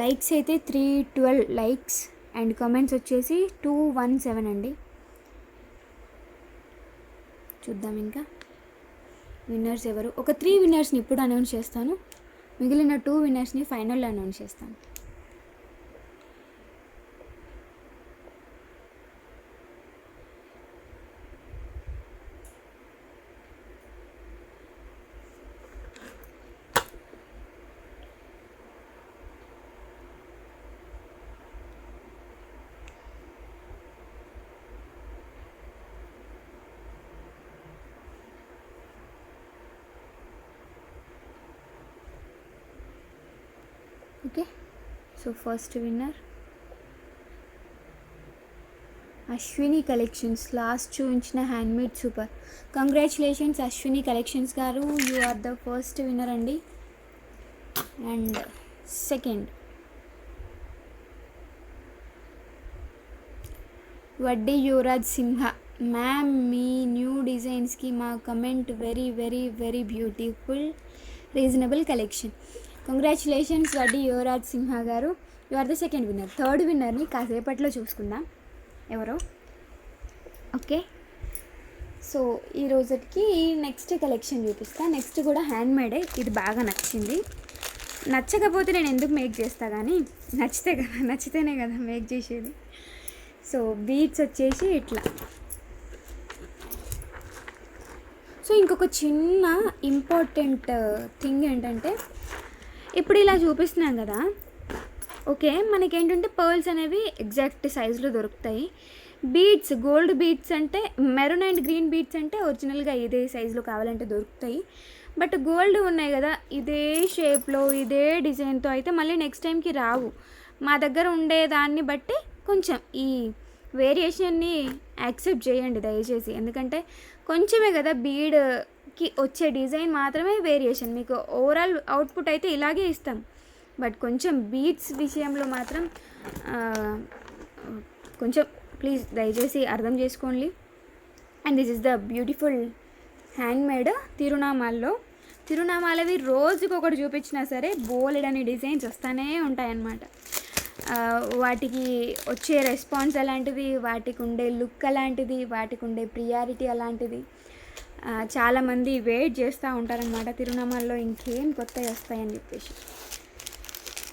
లైక్స్ అయితే 312 లైక్స్ అండ్ కామెంట్స్ వచ్చేసి 217 అండి. చూద్దాం ఇంకా విన్నర్స్ ఎవరు. ఒక 3 విన్నర్స్ని ఇప్పుడు అనౌన్స్ చేస్తాను. మిగిలిన 2 విన్నర్స్ని ఫైనల్లో అనౌన్స్ చేస్తాను. Okay, so first winner Ashwini collections. Last చూపించిన handmade super. Congratulations Ashwini collections గారు, you are the first winner అండి. And second Vaddi Yuvaraj Simha. Ma'am మీ న్యూ డిజైన్స్కి మా comment very very very beautiful reasonable collection. Congratulations Vaddi Yuvaraj Simha గారు, you are the second winner. Third విన్నర్ని కాసేపట్లో చూసుకుందాం ఎవరో. ఓకే, సో ఈ రోజుకి నెక్స్ట్ కలెక్షన్ చూపిస్తాను. నెక్స్ట్ కూడా హ్యాండ్మేడే. ఇది బాగా నచ్చింది. నచ్చకపోతే నేను ఎందుకు మేక్ చేస్తా, కానీ నచ్చితేనే కదా మేక్ చేసేది. సో బీడ్స్ వచ్చేసి ఇట్లా. సో ఇంకొక చిన్న ఇంపార్టెంట్ థింగ్ ఏంటంటే, ఇప్పుడు ఇలా చూపిస్తున్నాం కదా, ఓకే, మనకేంటంటే పర్ల్స్ అనేవి ఎగ్జాక్ట్ సైజులో దొరుకుతాయి. బీడ్స్, గోల్డ్ బీడ్స్ అంటే మెరూన్ అండ్ గ్రీన్ బీడ్స్ అంటే ఒరిజినల్గా ఇదే సైజులో కావాలంటే దొరుకుతాయి. బట్ గోల్డ్ ఉన్నాయి కదా, ఇదే షేప్లో ఇదే డిజైన్తో అయితే మళ్ళీ నెక్స్ట్ టైంకి రావు. మా దగ్గర ఉండేదాన్ని బట్టి కొంచెం ఈ వేరియేషన్ని యాక్సెప్ట్ చేయండి దయచేసి. ఎందుకంటే కొంచెమే కదా బీడ్కి వచ్చే డిజైన్ మాత్రమే వేరియేషన్. మీకు ఓవరాల్ అవుట్పుట్ అయితే ఇలాగే ఇస్తాం. బట్ కొంచెం బీడ్స్ విషయంలో మాత్రం కొంచెం ప్లీజ్ దయచేసి అర్థం చేసుకోండి. And this is the beautiful handmade తిరునామాలవి రోజుకొకటి చూపించినా సరే బోలెడని డిజైన్స్ వస్తూనే ఉంటాయన్నమాట. వాటికి వచ్చే రెస్పాన్స్ అలాంటిది, వాటికి ఉండే లుక్ అలాంటిది, వాటికి ఉండే ప్రియారిటీ అలాంటిది. చాలామంది వెయిట్ చేస్తూ ఉంటారనమాట తిరునామాల్లో ఇంకేం కొత్తవి వస్తాయని చెప్పేసి.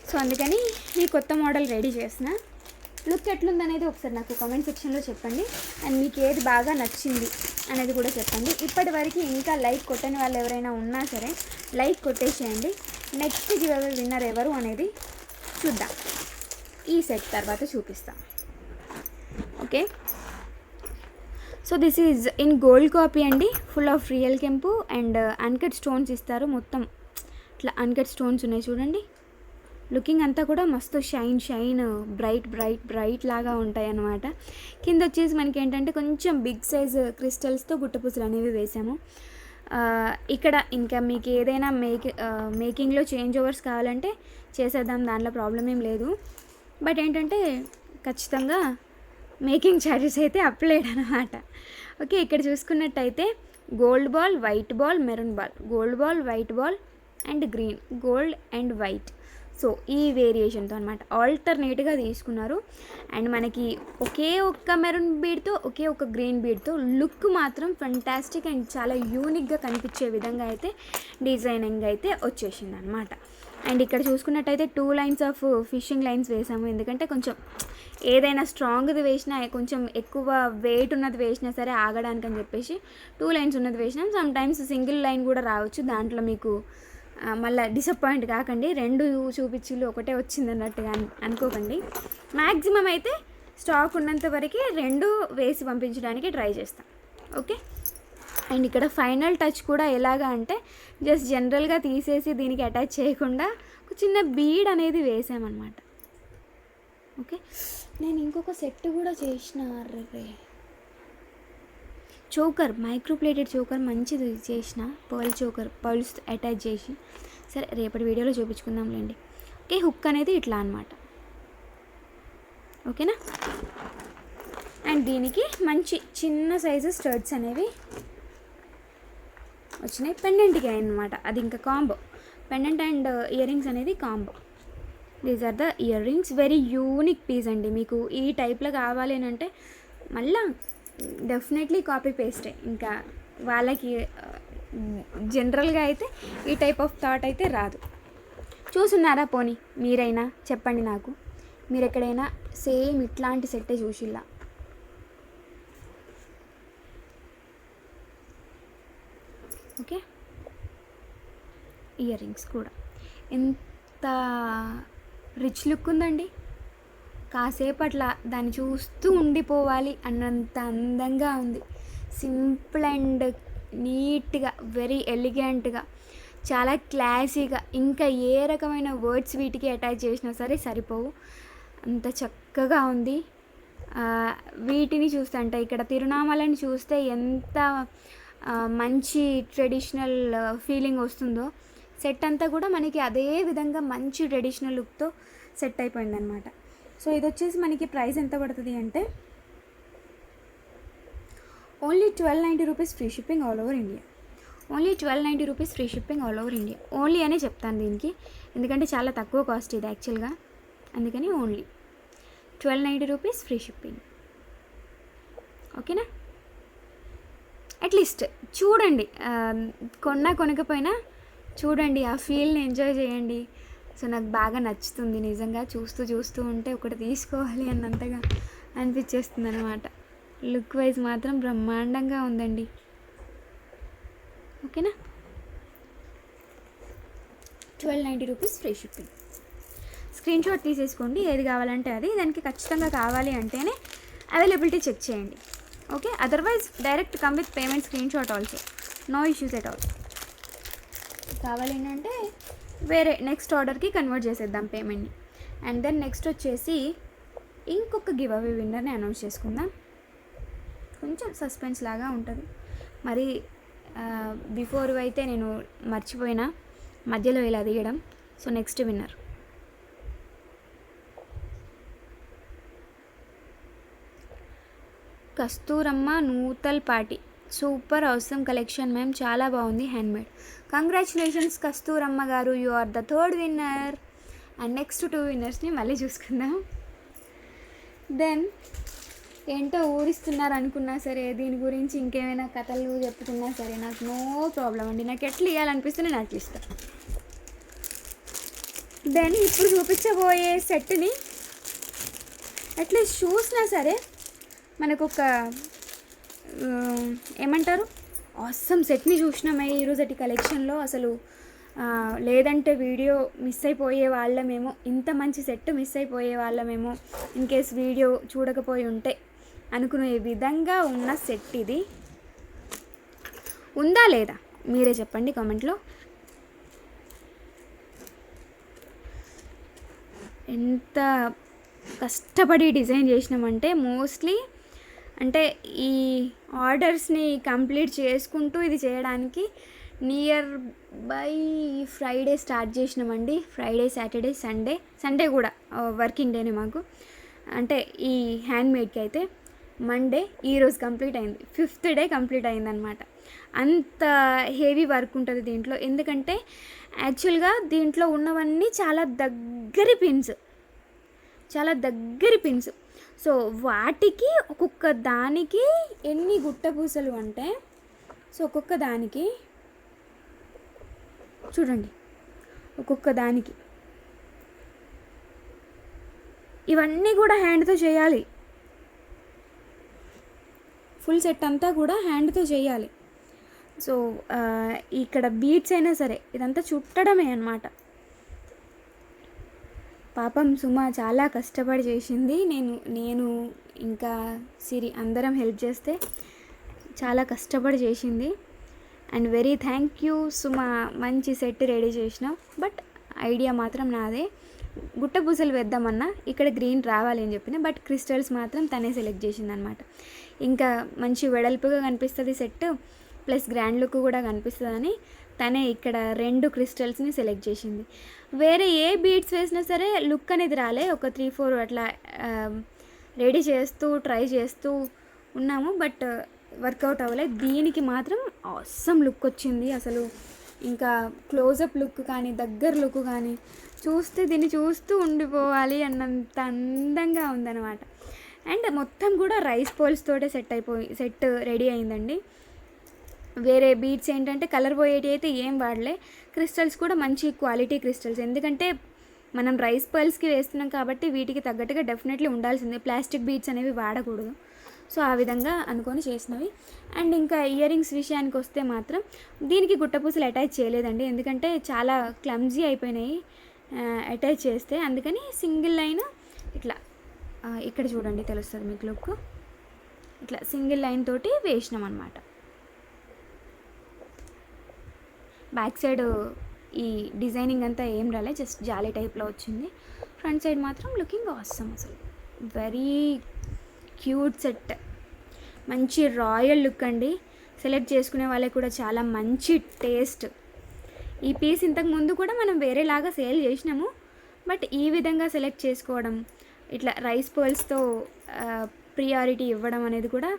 సో అందుకని ఈ కొత్త మోడల్ రెడీ చేసిన. లుక్ ఎట్లుందనేది ఒకసారి నాకు కామెంట్ సెక్షన్లో చెప్పండి. అండ్ మీకు ఏది బాగా నచ్చింది అనేది కూడా చెప్పండి. ఇప్పటి వరకు ఇంకా లైక్ కొట్టని వాళ్ళు ఎవరైనా ఉన్నా సరే లైక్ కొట్టేసేయండి. నెక్స్ట్ గివ్ అవే విన్నర్ ఎవరు అనేది చూద్దాం. ఈ సెట్ తర్వాత చూపిస్తాం. Okay, so this is in gold copy అండి. ఫుల్ ఆఫ్ రియల్ కెంపు అండ్ అన్కట్ స్టోన్స్ ఇస్తారు. మొత్తం ఇట్లా అన్కట్ స్టోన్స్ ఉన్నాయి చూడండి. లుకింగ్ అంతా కూడా మస్తు షైన్ బ్రైట్ లాగా ఉంటాయి అన్నమాట. కింద వచ్చేసి మనకి ఏంటంటే కొంచెం బిగ్ సైజ్ క్రిస్టల్స్తో గుట్టపూసలు అనేవి వేసాము. ఇక్కడ ఇంకా మీకు ఏదైనా మేకింగ్లో చేంజ్ ఓవర్స్ కావాలంటే చేసేద్దాం, దాంట్లో ప్రాబ్లం ఏం లేదు. బట్ ఏంటంటే ఖచ్చితంగా మేకింగ్ ఛార్జెస్ అయితే అప్లైడ్ అనమాట. ఓకే, ఇక్కడ చూసుకున్నట్టయితే gold ball, white ball, maroon ball, gold ball, white ball and green, gold and white. So ఈ వేరియేషన్తో అనమాట ఆల్టర్నేట్గా తీసుకున్నారు. అండ్ మనకి ఒకే ఒక్క మెరూన్ బీడ్తో ఒకే ఒక గ్రీన్ బీడ్తో లుక్ మాత్రం ఫంటాస్టిక్ అండ్ చాలా యూనిక్గా కనిపించే విధంగా అయితే డిజైనింగ్ అయితే వచ్చేసింది అనమాట. అండ్ ఇక్కడ చూసుకున్నట్టయితే 2 లైన్స్ ఆఫ్ ఫిషింగ్ లైన్స్ వేసాము. ఎందుకంటే కొంచెం ఏదైనా స్ట్రాంగ్ది వేసినా, కొంచెం ఎక్కువ వెయిట్ ఉన్నది వేసినా సరే ఆగడానికి అని చెప్పేసి 2 లైన్స్ ఉన్నది వేసినాం. సమ్ టైమ్స్ సింగిల్ లైన్ కూడా రావచ్చు. దాంట్లో మీకు మళ్ళీ డిసప్పాయింట్ కాకండి. 2 చూపించిలు ఒకటే వచ్చింది అన్నట్టుగా అనుకోకండి. మ్యాక్సిమం అయితే స్టాక్ ఉన్నంత వరకు 2 వేసి పంపించడానికి ట్రై చేస్తాం. ఓకే. అండ్ ఇక్కడ ఫైనల్ టచ్ కూడా ఎలాగా అంటే జస్ట్ జనరల్గా తీసేసి దీనికి అటాచ్ చేయకుండా ఒక చిన్న బీడ్ అనేది వేసామన్నమాట. ఓకే. నేను ఇంకొక సెట్ కూడా చేసిన, రే చోకర్, మైక్రోప్లేటెడ్ చోకర్ మంచిది చేసిన, పర్ల్ చోకర్, పర్ల్స్ అటాచ్ చేసి. సరే రేపటి వీడియోలో చూపించుకుందాంలేండి. ఓకే. హుక్ అనేది ఇట్లా అనమాట. ఓకేనా. అండ్ దీనికి మంచి చిన్న సైజు స్టడ్స్ అనేవి వచ్చినాయి. పెండెంట్కి అనమాట, అది ఇంకా combo. Pendant and earrings అనేది combo. These are the ear rings. Very unique piece అండి. మీకు ఈ టైప్లో కావాలి అని అంటే మళ్ళీ డెఫినెట్లీ కాపీ పేస్టే. ఇంకా వాళ్ళకి జనరల్గా అయితే ఈ టైప్ ఆఫ్ థాట్ అయితే రాదు. చూసున్నారా పోనీ మీరైనా చెప్పండి నాకు, మీరు ఎక్కడైనా సేమ్ ఇట్లాంటి సెట్టే చూసిల్లా? ఓకే. ఇయర్ రింగ్స్ కూడా ఎంత రిచ్ లుక్ ఉందండి. కాసేపట్లా దాన్ని చూస్తూ ఉండిపోవాలి అన్నంత అందంగా ఉంది. సింపుల్ అండ్ నీట్గా, వెరీ ఎలిగెంట్గా, చాలా క్లాసీగా. ఇంకా ఏ రకమైన వర్డ్స్ వీటికి అటాచ్ చేసినా సరే సరిపోవు, అంత చక్కగా ఉంది. వీటిని చూస్తుంటే ఇక్కడ తిరునామాలని చూస్తే ఎంత మంచి ట్రెడిషనల్ ఫీలింగ్ వస్తుందో, సెట్ అంతా కూడా మనకి అదే విధంగా మంచి ట్రెడిషనల్ లుక్తో సెట్ అయిపోయింది అనమాట. సో ఇది వచ్చేసి మనకి ప్రైస్ ఎంత పడుతుంది అంటే only 1290 rupees free shipping all over India. Only 1290 rupees free shipping all over India. Only అనే చెప్తాను దీనికి, ఎందుకంటే చాలా తక్కువ కాస్ట్ ఇది యాక్చువల్గా, అందుకని ఓన్లీ 1290 రూపీస్ ఫ్రీ షిప్పింగ్. ఓకేనా. అట్లీస్ట్ చూడండి, కొనకపోయినా చూడండి, ఆ ఫీల్ని ఎంజాయ్ చేయండి. సో నాకు బాగా నచ్చుతుంది నిజంగా. చూస్తూ ఉంటే ఒకటి తీసుకోవాలి అన్నంతగా అనిపించేస్తుంది అనమాట. లుక్ వైజ్ మాత్రం బ్రహ్మాండంగా ఉందండి. ఓకేనా. 1290 rupees free shipping. Screenshot తీసేసుకోండి, ఏది కావాలంటే అది. దానికి ఖచ్చితంగా కావాలి అంటేనే అవైలబిలిటీ చెక్ చేయండి. Okay. Otherwise direct come with payment screenshot also, no issues at all. కావాలి అంటే వేరే నెక్స్ట్ ఆర్డర్కి కన్వర్ట్ చేసేద్దాం పేమెంట్ని. అండ్ దెన్ నెక్స్ట్ వచ్చేసి ఇంకొక గివ్ అవే విన్నర్ని అనౌన్స్ చేసుకుందాం. కొంచెం సస్పెన్స్ లాగా ఉంటుంది మరి. బిఫోర్ అయితే నేను మర్చిపోయినా మధ్యలో ఇలా తీయడం. సో నెక్స్ట్ విన్నర్ కస్తూరమ్మ నూతల్ పాటి. సూపర్ అవసరం కలెక్షన్ మ్యామ్, చాలా బాగుంది, హ్యాండ్మేడ్. కంగ్రాచులేషన్స్ కస్తూరమ్మ గారు, you are the 3rd winner. And next 2 విన్నర్స్ని మళ్ళీ చూసుకుందాం. దెన్ ఏంటో ఊరిస్తున్నారు అనుకున్నా సరే, దీని గురించి ఇంకేమైనా కథలు చెప్పుకున్నా సరే నాకు నో ప్రాబ్లం అండి. నాకు ఎట్లా ఇవ్వాలనిపిస్తే నేను అట్లా ఇస్తాను. దెన్ ఇప్పుడు చూపించబోయే సెట్ని అట్లీస్ట్ చూసినా సరే మనకు ఒక ఏమంటారు ఆసమ్ సెట్ని చూసినామే ఈరోజు కలెక్షన్లో. అసలు లేదంటే వీడియో మిస్ అయిపోయే వాళ్ళమేమో, ఇంత మంచి సెట్ మిస్ అయిపోయే వాళ్ళమేమో ఇన్ కేస్ వీడియో చూడకపోయి ఉంటే అనుకునే విధంగా ఉన్న సెట్ ఇది. ఉందా లేదా మీరే చెప్పండి కామెంట్లో. ఎంత కష్టపడి డిజైన్ చేసినామంటే మోస్ట్లీ అంటే ఈ ఆర్డర్స్ని కంప్లీట్ చేసుకుంటూ ఇది చేయడానికి నియర్ బై ఫ్రైడే స్టార్ట్ చేసినామండి. ఫ్రైడే, సాటర్డే, సండే కూడా వర్కింగ్ డేనే మాకు. అంటే ఈ హ్యాండ్మేడ్కి అయితే మండే ఈరోజు కంప్లీట్ అయింది, 5th డే కంప్లీట్ అయిందనమాట. అంత హెవీ వర్క్ ఉంటుంది దీంట్లో. ఎందుకంటే యాక్చువల్గా దీంట్లో ఉన్నవన్నీ చాలా దగ్గరి పిన్స్. సో వాటికి ఒక్కొక్క దానికి ఎన్ని గుట్టపూసలు అంటే, సో ఒక్కొక్క దానికి చూడండి, ఒక్కొక్క దానికి ఇవన్నీ కూడా హ్యాండ్తో చేయాలి. ఫుల్ సెట్ అంతా కూడా హ్యాండ్తో చేయాలి. సో ఇక్కడ బీడ్స్ అయినా సరే ఇదంతా చుట్టడమే అన్నమాట. పాపం సుమ చాలా కష్టపడి చేసింది. నేను ఇంకా సిరి అందరం హెల్ప్ చేస్తే చాలా కష్టపడి చేసింది. And very thank you Suma, మంచి సెట్ రెడీ చేసినావు. బట్ ఐడియా మాత్రం నాదే. గుట్ట పూసలు వేద్దామన్నా ఇక్కడ గ్రీన్ రావాలి అని చెప్పిన, బట్ క్రిస్టల్స్ మాత్రం తనే సెలెక్ట్ చేసిందనమాట. ఇంకా మంచి వెడల్పుగా కనిపిస్తుంది సెట్, ప్లస్ గ్రాండ్ లుక్ కూడా కనిపిస్తుందని తనే ఇక్కడ 2 క్రిస్టల్స్ని సెలెక్ట్ చేసింది. వేరే ఏ బీడ్స్ వేసినా సరే లుక్ అనేది రాలే. ఒక 3-4 అట్లా రెడీ చేస్తూ ట్రై చేస్తూ ఉన్నాము, బట్ వర్కౌట్ అవ్వలేదు. దీనికి మాత్రం ఆసమ్ లుక్ వచ్చింది. అసలు ఇంకా క్లోజప్ లుక్ కానీ దగ్గర లుక్ కానీ చూస్తే దీన్ని చూస్తూ ఉండిపోవాలి అన్నంత అందంగా ఉందన్నమాట. అండ్ మొత్తం కూడా రైస్ పోల్స్ తోటే సెట్ రెడీ అయిందండి. వేరే బీడ్స్ ఏంటంటే కలర్ పోయేటి అయితే ఏం వాడలే. క్రిస్టల్స్ కూడా మంచి క్వాలిటీ క్రిస్టల్స్, ఎందుకంటే మనం రైస్ పర్ల్స్కి వేస్తున్నాం కాబట్టి వీటికి తగ్గట్టుగా డెఫినెట్లీ ఉండాల్సిందే. ప్లాస్టిక్ బీడ్స్ అనేవి వాడకూడదు. సో ఆ విధంగా అనుకొని చేసినవి. అండ్ ఇంకా ఇయర్ రింగ్స్ విషయానికి వస్తే మాత్రం దీనికి గుట్టపూసలు అటాచ్ చేయలేదండి, ఎందుకంటే చాలా క్లమ్జీ అయిపోయినాయి అటాచ్ చేస్తే. అందుకని సింగిల్ లైన్ ఇట్లా ఇక్కడ చూడండి తెలుస్తుంది మీకు లుక్, ఇట్లా సింగిల్ లైన్ తోటి వేసినాం అనమాట. బ్యాక్ సైడ్ ఈ డిజైనింగ్ అంతా ఏం రాలే, జస్ట్ జాలీ టైప్లో వచ్చింది. ఫ్రంట్ సైడ్ మాత్రం లుకింగ్ ఆసమ్, అసలు వెరీ క్యూట్ సెట్, మంచి రాయల్ లుక్ అండి. సెలెక్ట్ చేసుకునే వాళ్ళకి కూడా చాలా మంచి టేస్ట్. ఈ పీస్ ఇంతకు ముందు కూడా మనం వేరేలాగా సేల్ చేసినాము, బట్ ఈ విధంగా సెలెక్ట్ చేసుకోవడం, ఇట్లా రైస్ పర్ల్స్తో ప్రియారిటీ ఇవ్వడం అనేది కూడా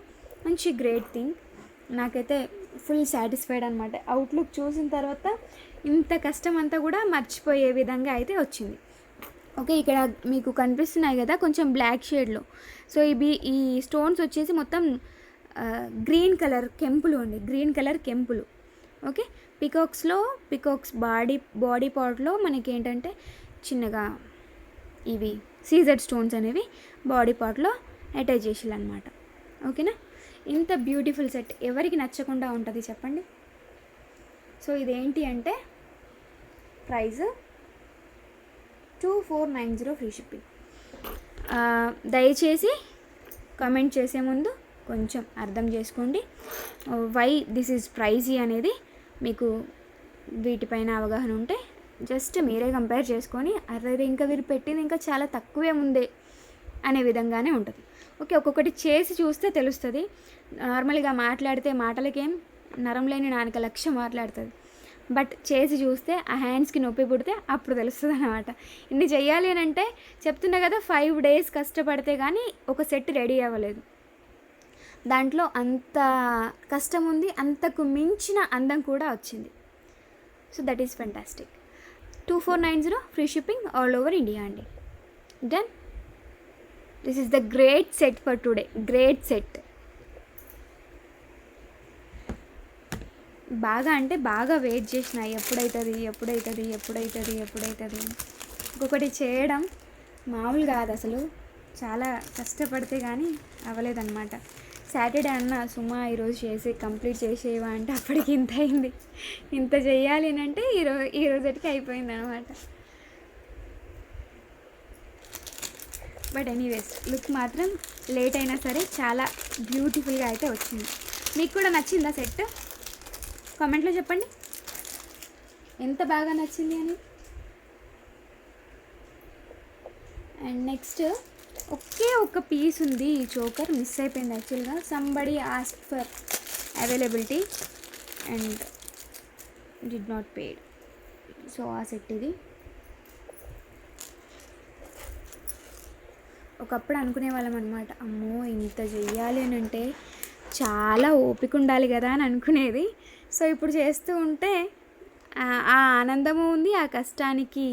మంచి గ్రేట్ థింగ్. నాకైతే ఫుల్ సాటిస్ఫైడ్ అనమాట. అవుట్లుక్ చూసిన తర్వాత ఇంత కష్టం అంతా కూడా మర్చిపోయే విధంగా అయితే వచ్చింది. ఓకే, ఇక్కడ మీకు కనిపిస్తున్నాయి కదా కొంచెం బ్లాక్ షేడ్లో. సో ఈ స్టోన్స్ వచ్చేసి మొత్తం గ్రీన్ కలర్ కెంపులు అండి, గ్రీన్ కలర్ కెంపులు. ఓకే, పికాక్స్ బాడీ పార్ట్లో మనకి ఏంటంటే చిన్నగా ఇవి సీజెడ్ స్టోన్స్ అనేవి బాడీ పార్ట్లో అటాచ్ చేసేయాలన్నమాట. ఓకేనా, ఇంత బ్యూటిఫుల్ సెట్ ఎవరికి నచ్చకుండా ఉంటుంది చెప్పండి. సో ఇదేంటి అంటే ప్రైస్ 2490 ఫ్రీ షిప్పింగ్. దయచేసి కామెంట్ చేసే ముందు కొంచెం అర్థం చేసుకోండి, వై దిస్ ఈజ్ ప్రైజీ అనేది. మీకు వీటిపైన అవగాహన ఉంటే జస్ట్ మీరే కంపేర్ చేసుకొని అరే ఇంకా వీరు పెట్టింది ఇంకా చాలా తక్కువే ఉందే అనే విధంగానే ఉంటుంది. ఓకే, ఒక్కొక్కటి చేసి చూస్తే తెలుస్తుంది. నార్మల్గా మాట్లాడితే మాటలకేం నరం లేని నాలుక లక్ష మాట్లాడుతుంది, బట్ చేసి చూస్తే ఆ హ్యాండ్స్కి నొప్పి పుడితే అప్పుడు తెలుస్తుంది అన్నమాట. ఇన్ని చెయ్యాలి అని అంటే చెప్తున్నా కదా, 5 days కష్టపడితే కానీ ఒక సెట్ రెడీ అవ్వలేదు. దాంట్లో అంత కష్టం ఉంది, అంతకు మించిన అందం కూడా వచ్చింది. So that is fantastic. 2490 free shipping all over India అండి. Done. This is the great set for today. Great set. బాగా అంటే బాగా వెయిట్ చేసిన, ఎప్పుడైతుంది ఇంకొకటి చేయడం మామూలు కాదు అసలు. చాలా కష్టపడితే కానీ అవ్వలేదన్నమాట. సాటర్డే అన్న సుమా ఈరోజు కంప్లీట్ చేసేవా అంటే అప్పటికి ఇంత అయింది. ఇంత చెయ్యాలి అని అంటే ఈ రోజుకి అయిపోయింది అనమాట. బట్ ఎనీవేస్ లుక్ మాత్రం లేట్ అయినా సరే చాలా బ్యూటిఫుల్గా అయితే వచ్చింది. మీకు కూడా నచ్చిందా సెట్? కామెంట్లో చెప్పండి ఎంత బాగా నచ్చింది అని. అండ్ నెక్స్ట్ ఒకే ఒక పీస్ ఉంది, ఈ చోకర్ మిస్ అయిపోయింది యాక్చువల్గా. Somebody ask for availability and did not paid. So ఆ సెట్ ఇది. ఒకప్పుడు అనుకునే వాళ్ళం అనమాట, అమ్మో ఇంత చెయ్యాలి అని అంటే చాలా ఓపిక ఉండాలి కదా అని అనుకునేది. సో ఇప్పుడు చేస్తూ ఉంటే ఆ ఆనందము ఉంది, ఆ కష్టానికి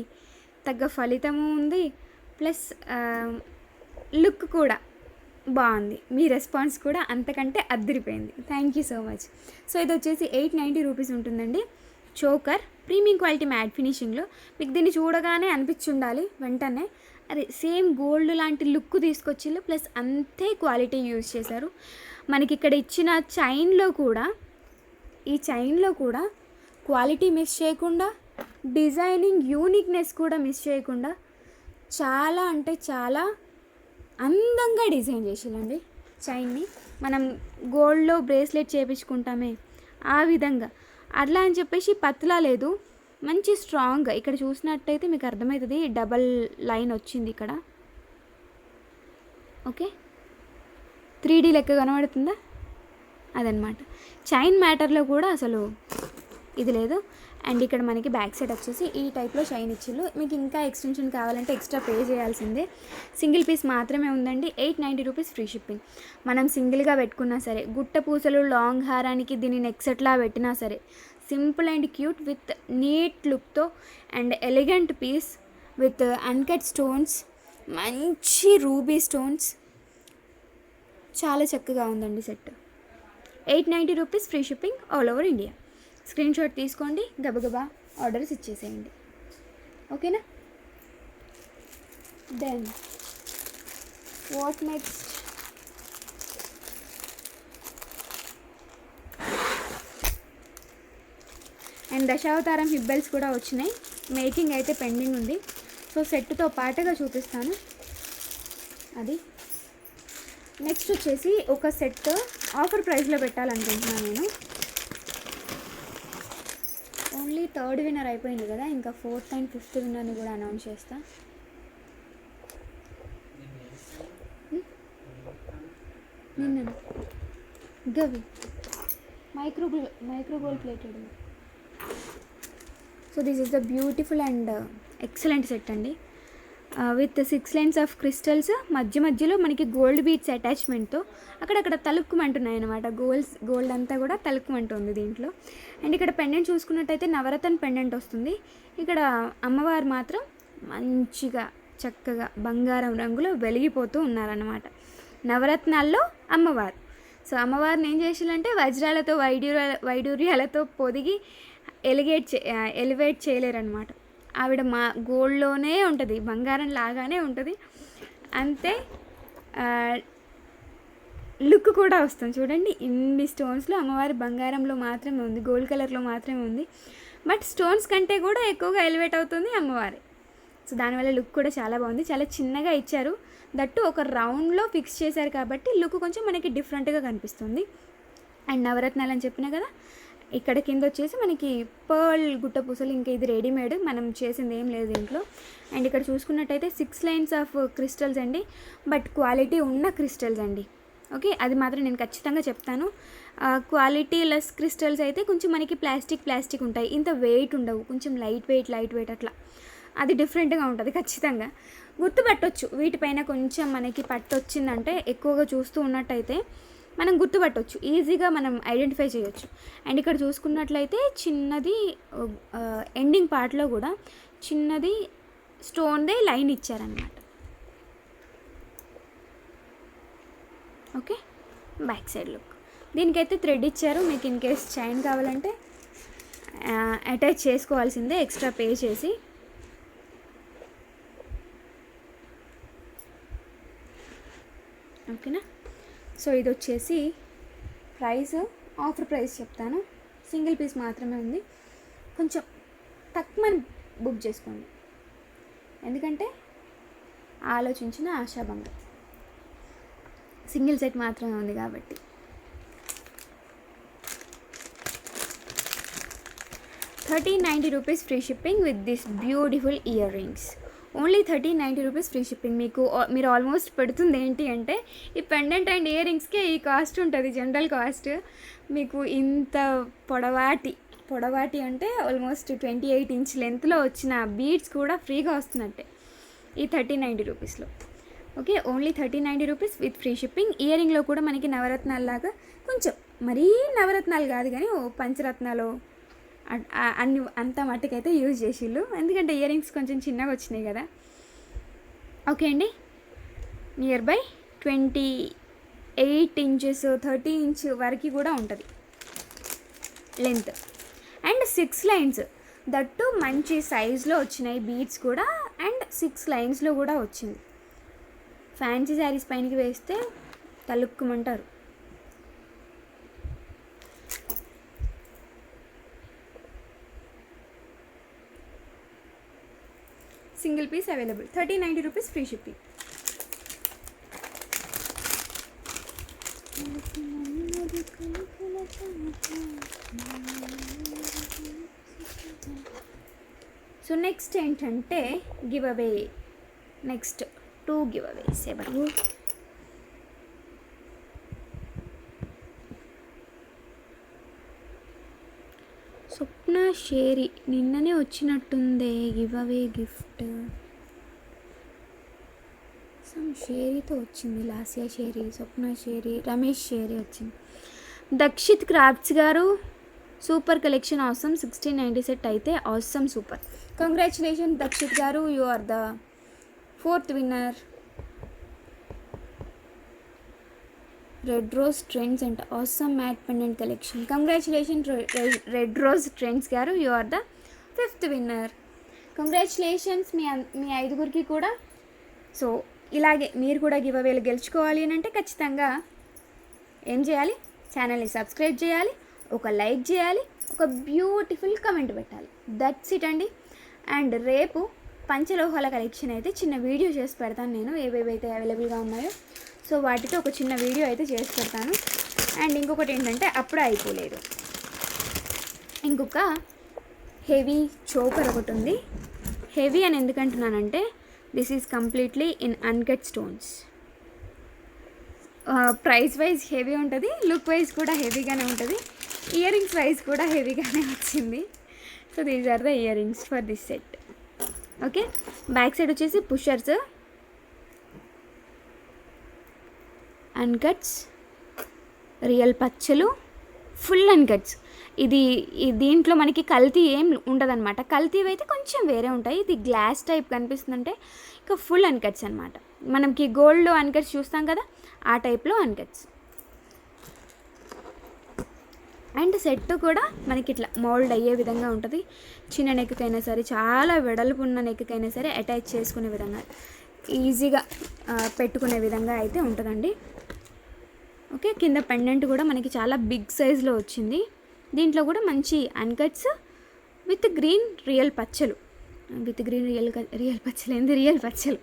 తగ్గ ఫలితము ఉంది, ప్లస్ లుక్ కూడా బాగుంది. మీ రెస్పాన్స్ కూడా అంతకంటే అద్దరిపోయింది. Thank you so much. So ఇది వచ్చేసి 890 రూపీస్ ఉంటుందండి. చోకర్ ప్రీమియం క్వాలిటీ మ్యాట్ ఫినిషింగ్లో. మీకు దీన్ని చూడగానే అనిపించి ఉండాలి వెంటనే అరే సేమ్ గోల్డ్ లాంటి లుక్ తీసుకొచ్చిళ్ళు, ప్లస్ అంతే క్వాలిటీ యూజ్ చేశారు. మనకి ఇక్కడ ఇచ్చిన ఈ చైన్లో కూడా క్వాలిటీ మిస్ చేయకుండా, డిజైనింగ్ యూనిక్నెస్ కూడా మిస్ చేయకుండా చాలా అంటే చాలా అందంగా డిజైన్ చేసేయాలండి చైన్ని. మనం గోల్డ్లో బ్రేస్లెట్ చేయించుకుంటామే ఆ విధంగా. అట్లా అని చెప్పేసి పత్లా లేదు, మంచి స్ట్రాంగ్గా. ఇక్కడ చూసినట్టయితే మీకు అర్థమవుతుంది, డబల్ లైన్ వచ్చింది ఇక్కడ. ఓకే, 3D లెక్క కనబడుతుందా, అదనమాట. చైన్ మ్యాటర్లో కూడా అసలు ఇది లేదు. అండ్ ఇక్కడ మనకి బ్యాక్ సైడ్ వచ్చేసి ఈ టైప్లో చైన్ ఇచ్చిళ్ళు. మీకు ఇంకా ఎక్స్టెన్షన్ కావాలంటే ఎక్స్ట్రా పే చేయాల్సిందే. సింగిల్ పీస్ మాత్రమే ఉందండి. 890 రూపీస్ ఫ్రీ షిప్పింగ్. మనం సింగిల్గా పెట్టుకున్నా సరే, గుట్ట పూసలు లాంగ్ హారానికి దీన్ని నెక్ సెట్లా పెట్టినా సరే, simple and cute with neat లుక్తో and elegant piece with uncut stones, మంచి రూబీ స్టోన్స్, చాలా చక్కగా ఉందండి set. 890 rupees free shipping all over India. Screenshot తీసుకోండి, గబగబా ఆర్డర్స్ ఇచ్చేసేయండి. ఓకేనా? Then what next? And Dashavataram హిబ్బెల్స్ కూడా వచ్చినాయి. మేకింగ్ అయితే పెండింగ్ ఉంది. సో సెట్తో పాటుగా చూపిస్తాను అది. నెక్స్ట్ వచ్చేసి ఒక సెట్ ఆఫర్ ప్రైస్లో పెట్టాలనుకుంటున్నాను నేను. ఓన్లీ 3rd విన్నర్ అయిపోయింది కదా, ఇంకా 4th అండ్ 5th విన్నర్ని కూడా అనౌన్స్ చేస్తా. నిన్న గవి micro gold plated. So this is the beautiful and excellent set అండి, విత్ 6 లైన్స్ ఆఫ్ క్రిస్టల్స్. మధ్యలో మనకి గోల్డ్ బీట్స్ అటాచ్మెంట్తో అక్కడక్కడ తలుక్కుమంటున్నాయి అనమాట. గోల్డ్ అంతా కూడా తలుక్కుమంటుంది దీంట్లో. అండ్ ఇక్కడ పెండెంట్ చూసుకున్నట్టయితే నవరత్న పెండెంట్ వస్తుంది. ఇక్కడ అమ్మవారు మాత్రం మంచిగా చక్కగా బంగారం రంగులో వెలిగిపోతూ ఉన్నారన్నమాట. నవరత్నాల్లో అమ్మవారు. సో అమ్మవారిని ఏం చేయాలంటే వజ్రాలతో వైడూర్యాలతో పొదిగి ఎలివేట్ చేయలేరనమాట. ఆవిడ మా గోల్డ్లోనే ఉంటుంది, బంగారం లాగానే ఉంటుంది. అంతే లుక్ కూడా వస్తుంది. చూడండి, ఇన్ని స్టోన్స్లో అమ్మవారి బంగారంలో మాత్రమే ఉంది, గోల్డ్ కలర్లో మాత్రమే ఉంది. బట్ స్టోన్స్ కంటే కూడా ఎక్కువగా ఎలివేట్ అవుతుంది అమ్మవారి. సో దానివల్ల లుక్ కూడా చాలా బాగుంది. చాలా చిన్నగా ఇచ్చారు, దట్టు ఒక రౌండ్లో ఫిక్స్ చేశారు కాబట్టి లుక్ కొంచెం మనకి డిఫరెంట్గా కనిపిస్తుంది. అండ్ నవరత్నాలు అని చెప్పినా కదా, ఇక్కడ కింద వచ్చేసి మనకి పర్ల్ గుట్ట పూసలు. ఇంకా ఇది రెడీమేడ్, మనం చేసింది ఏం లేదు దీంట్లో. అండ్ ఇక్కడ చూసుకున్నట్టయితే 6 లైన్స్ ఆఫ్ క్రిస్టల్స్ అండి, బట్ క్వాలిటీ ఉన్న క్రిస్టల్స్ అండి. ఓకే, అది మాత్రం నేను ఖచ్చితంగా చెప్తాను. క్వాలిటీ లెస్ క్రిస్టల్స్ అయితే కొంచెం మనకి ప్లాస్టిక్ ఉంటాయి, ఇంత వెయిట్ ఉండవు, కొంచెం లైట్ వెయిట్ అట్లా. అది డిఫరెంట్గా ఉంటుంది, ఖచ్చితంగా గుర్తుపట్టవచ్చు. వీటిపైన కొంచెం మనకి పట్టు వచ్చిందంటే, ఎక్కువగా చూస్తూ ఉన్నట్టయితే మనం గుర్తుపట్టవచ్చు, ఈజీగా మనం ఐడెంటిఫై చేయొచ్చు. అండ్ ఇక్కడ చూసుకున్నట్లయితే చిన్నది ఎండింగ్ పార్ట్లో కూడా చిన్నది స్టోన్దే లైన్ ఇచ్చారనమాట. Okay, back side look. దీనికైతే థ్రెడ్ ఇచ్చారు. మీకు ఇన్ కేస్ చైన్ కావాలంటే అటాచ్ చేసుకోవాల్సిందే ఎక్స్ట్రా పే చేసి. ఓకేనా? సో ఇది వచ్చేసి ప్రైస్, ఆఫర్ ప్రైస్ చెప్తాను. సింగిల్ పీస్ మాత్రమే ఉంది, కొంచెం తక్కువ బుక్ చేసుకోండి, ఎందుకంటే ఆలోచించిన ఆశాభంగం. సింగిల్ సెట్ మాత్రమే ఉంది కాబట్టి. ₹1390 free shipping with this beautiful ear rings. Only ₹1390 free shipping. మీరు ఆల్మోస్ట్ పెడుతుంది ఏంటి అంటే ఈ పెండెంట్ అండ్ ఇయర్ రింగ్స్కే ఈ కాస్ట్ ఉంటుంది, జనరల్ కాస్ట్. మీకు ఇంత పొడవాటి అంటే ఆల్మోస్ట్ 28 ఇంచ్ లెంత్లో వచ్చిన బీడ్స్ కూడా ఫ్రీగా వస్తున్నట్టే ఈ ₹1390లో. Okay, only ₹1390 with free shipping. ఇయర్ రింగ్లో కూడా మనకి నవరత్నాలు లాగా కొంచెం, మరీ నవరత్నాలు కాదు కానీ పంచరత్నాలు అంత మట్టుకైతే యూజ్ చేసిళ్ళు, ఎందుకంటే ఇయర్ రింగ్స్ కొంచెం చిన్నగా వచ్చినాయి కదా. ఓకే అండి, నియర్ బై 28 ఇంచెస్ 30 ఇంచ్ వరకు కూడా ఉంటుంది లెంత్. అండ్ 6 లైన్స్, దట్టు మంచి సైజులో వచ్చినాయి బీడ్స్ కూడా. అండ్ 6 లైన్స్లో కూడా వచ్చింది. ఫ్యాన్సీ శారీస్ పైనకి వేస్తే తలుక్కుమంటారు. Single piece available. 1390 rupees free shipping. So next ఏంటంటే giveaway. Next 2 giveaways. ఎవరు? స్వప్న షేరి. నిన్ననే వచ్చినట్టుందే గివ్ అవే గిఫ్ట్. సమ్ షేరీతో వచ్చింది. లాస్యా షేరి, స్వప్న షేరి, రమేష్ షేరి వచ్చింది. దక్షిత్ క్రాఫ్ట్స్ గారు సూపర్ కలెక్షన్ ఆసమ్. 1690 సెట్ అయితే ఆసమ్, సూపర్. కంగ్రాచులేషన్ దక్షిత్ గారు, you are the 4th winner. Red rose trends and awesome matte pendant collection. Congratulation red rose trends గారు, you are the 5th winner. Congratulations మీ 5గురికి కూడా. So ఇలాగే మీరు కూడా give అవేలు గెలుచుకోవాలి అని అంటే ఖచ్చితంగా ఏం చేయాలి? ఛానల్ని సబ్స్క్రైబ్ చేయాలి, ఒక లైక్ చేయాలి, ఒక బ్యూటిఫుల్ కమెంట్ పెట్టాలి. దట్స్ ఇట్ అండి. అండ్ రేపు పంచలోహాల కలెక్షన్ అయితే చిన్న వీడియో చేసి పెడతాను నేను, ఏవేవైతే అవైలబుల్గా ఉన్నాయో. సో వాటితో ఒక చిన్న వీడియో అయితే చేసి పెడతాను. అండ్ ఇంకొకటి ఏంటంటే అప్పుడే అయిపోలేదు, ఇంకొక హెవీ చోకర్ ఒకటి ఉంది. హెవీ అని ఎందుకంటున్నానంటే this is completely in uncut stones. Price wise heavy ఉంటుంది, లుక్ వైజ్ కూడా హెవీగానే ఉంటుంది, ఇయర్ రింగ్స్ వైజ్ కూడా హెవీగానే వచ్చింది. So these are the year rings for this set. Okay, back side వచ్చేసి పుషర్స్, అన్కట్స్, రియల్ పచ్చలు, ఫుల్ అన్కట్స్. దీంట్లో మనకి కల్తీ ఏం ఉండదన్నమాట. కల్తీవి అయితే కొంచెం వేరే ఉంటాయి. ఇది గ్లాస్ టైప్ కనిపిస్తుందంటే ఇక ఫుల్ అన్కట్స్ అనమాట. మనకి గోల్డ్ అన్కట్స్ చూస్తాం కదా, ఆ టైప్లో అన్కట్స్. అండ్ సెట్ కూడా మనకి ఇట్లా మోల్డ్ అయ్యే విధంగా ఉంటుంది. చిన్న నెక్కైనా సరే, చాలా వెడల్పు ఉన్న నెక్కైనా సరే అటాచ్ చేసుకునే విధంగా, ఈజీగా పెట్టుకునే విధంగా అయితే ఉంటుందండి. ఓకే, కింద పెండెంట్ కూడా మనకి చాలా బిగ్ సైజ్లో వచ్చింది. దీంట్లో కూడా మంచి అన్కట్స్ విత్ గ్రీన్ రియల్ పచ్చలు, రియల్ పచ్చలు.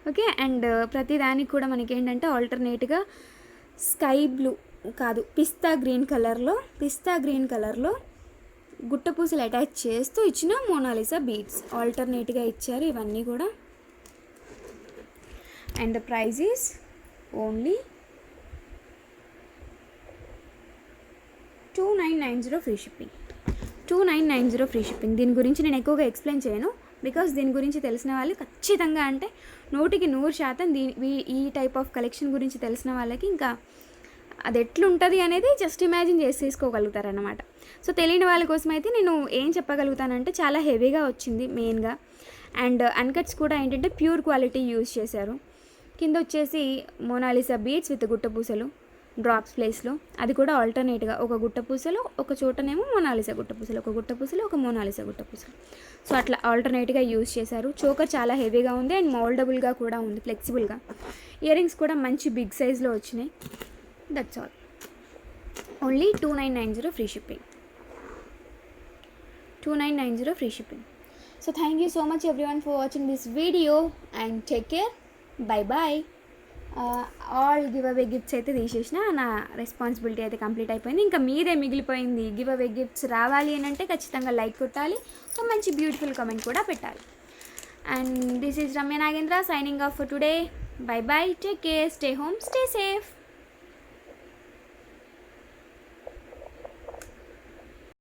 ఓకే, అండ్ ప్రతి దానికి కూడా మనకి ఏంటంటే ఆల్టర్నేట్గా స్కై బ్లూ కాదు, పిస్తా గ్రీన్ కలర్లో గుట్టపూసలు అటాచ్ చేస్తూ ఇచ్చిన మోనాలిసా బీడ్స్ ఆల్టర్నేట్గా ఇచ్చారు ఇవన్నీ కూడా. And the price is only 2990 free shipping. 2990 free shipping. దీని గురించి నేను ఎక్కువగా ఎక్స్ప్లెయిన్ చేయను, బికాస్ దీని గురించి తెలిసిన వాళ్ళు ఖచ్చితంగా అంటే 100% ఈ టైప్ ఆఫ్ కలెక్షన్ గురించి తెలిసిన వాళ్ళకి ఇంకా అది ఎట్లుంటుంది అనేది జస్ట్ ఇమాజిన్ చేసి తీసుకోగలుగుతారన్నమాట. సో తెలియని వాళ్ళ కోసం అయితే నేను ఏం చెప్పగలుగుతానంటే చాలా హెవీగా వచ్చింది మెయిన్గా. అండ్ అన్కట్స్ కూడా ఏంటంటే ప్యూర్ క్వాలిటీ యూజ్ చేశారు. కింద వచ్చేసి మోనాలిసా బీడ్స్ విత్ గుట్టపూసలు డ్రాప్స్ ప్లేస్లో, అది కూడా ఆల్టర్నేట్గా ఒక గుట్టపూసలు, ఒక చోటనేమో మోనాలిసా గుట్టపూసలు, ఒక గుట్టపూసలు, ఒక మోనాలిసా గుట్టపూసలు. సో అట్లా ఆల్టర్నేట్గా యూజ్ చేశారు. చోకర్ చాలా హెవీగా ఉంది అండ్ మోల్డబుల్గా కూడా ఉంది, ఫ్లెక్సిబుల్గా. ఇయర్ రింగ్స్ కూడా మంచి బిగ్ సైజ్లో వచ్చినాయి. That's all. Only 2990 free shipping. 2990 free shipping. So thank you so much everyone for watching this video and take care. Bye bye. All giveaway gifts అయితే తీసేసిన, నా రెస్పాన్సిబిలిటీ అయితే కంప్లీట్ అయిపోయింది. ఇంకా మీదే మిగిలిపోయింది. గివ్ అవే గిఫ్ట్స్ రావాలి అని అంటే ఖచ్చితంగా లైక్ కొట్టాలి, ఒక మంచి బ్యూటిఫుల్ కామెంట్ కూడా పెట్టాలి. And this is Ramya Nagendra signing off for today. Bye bye, take care, stay home, stay safe.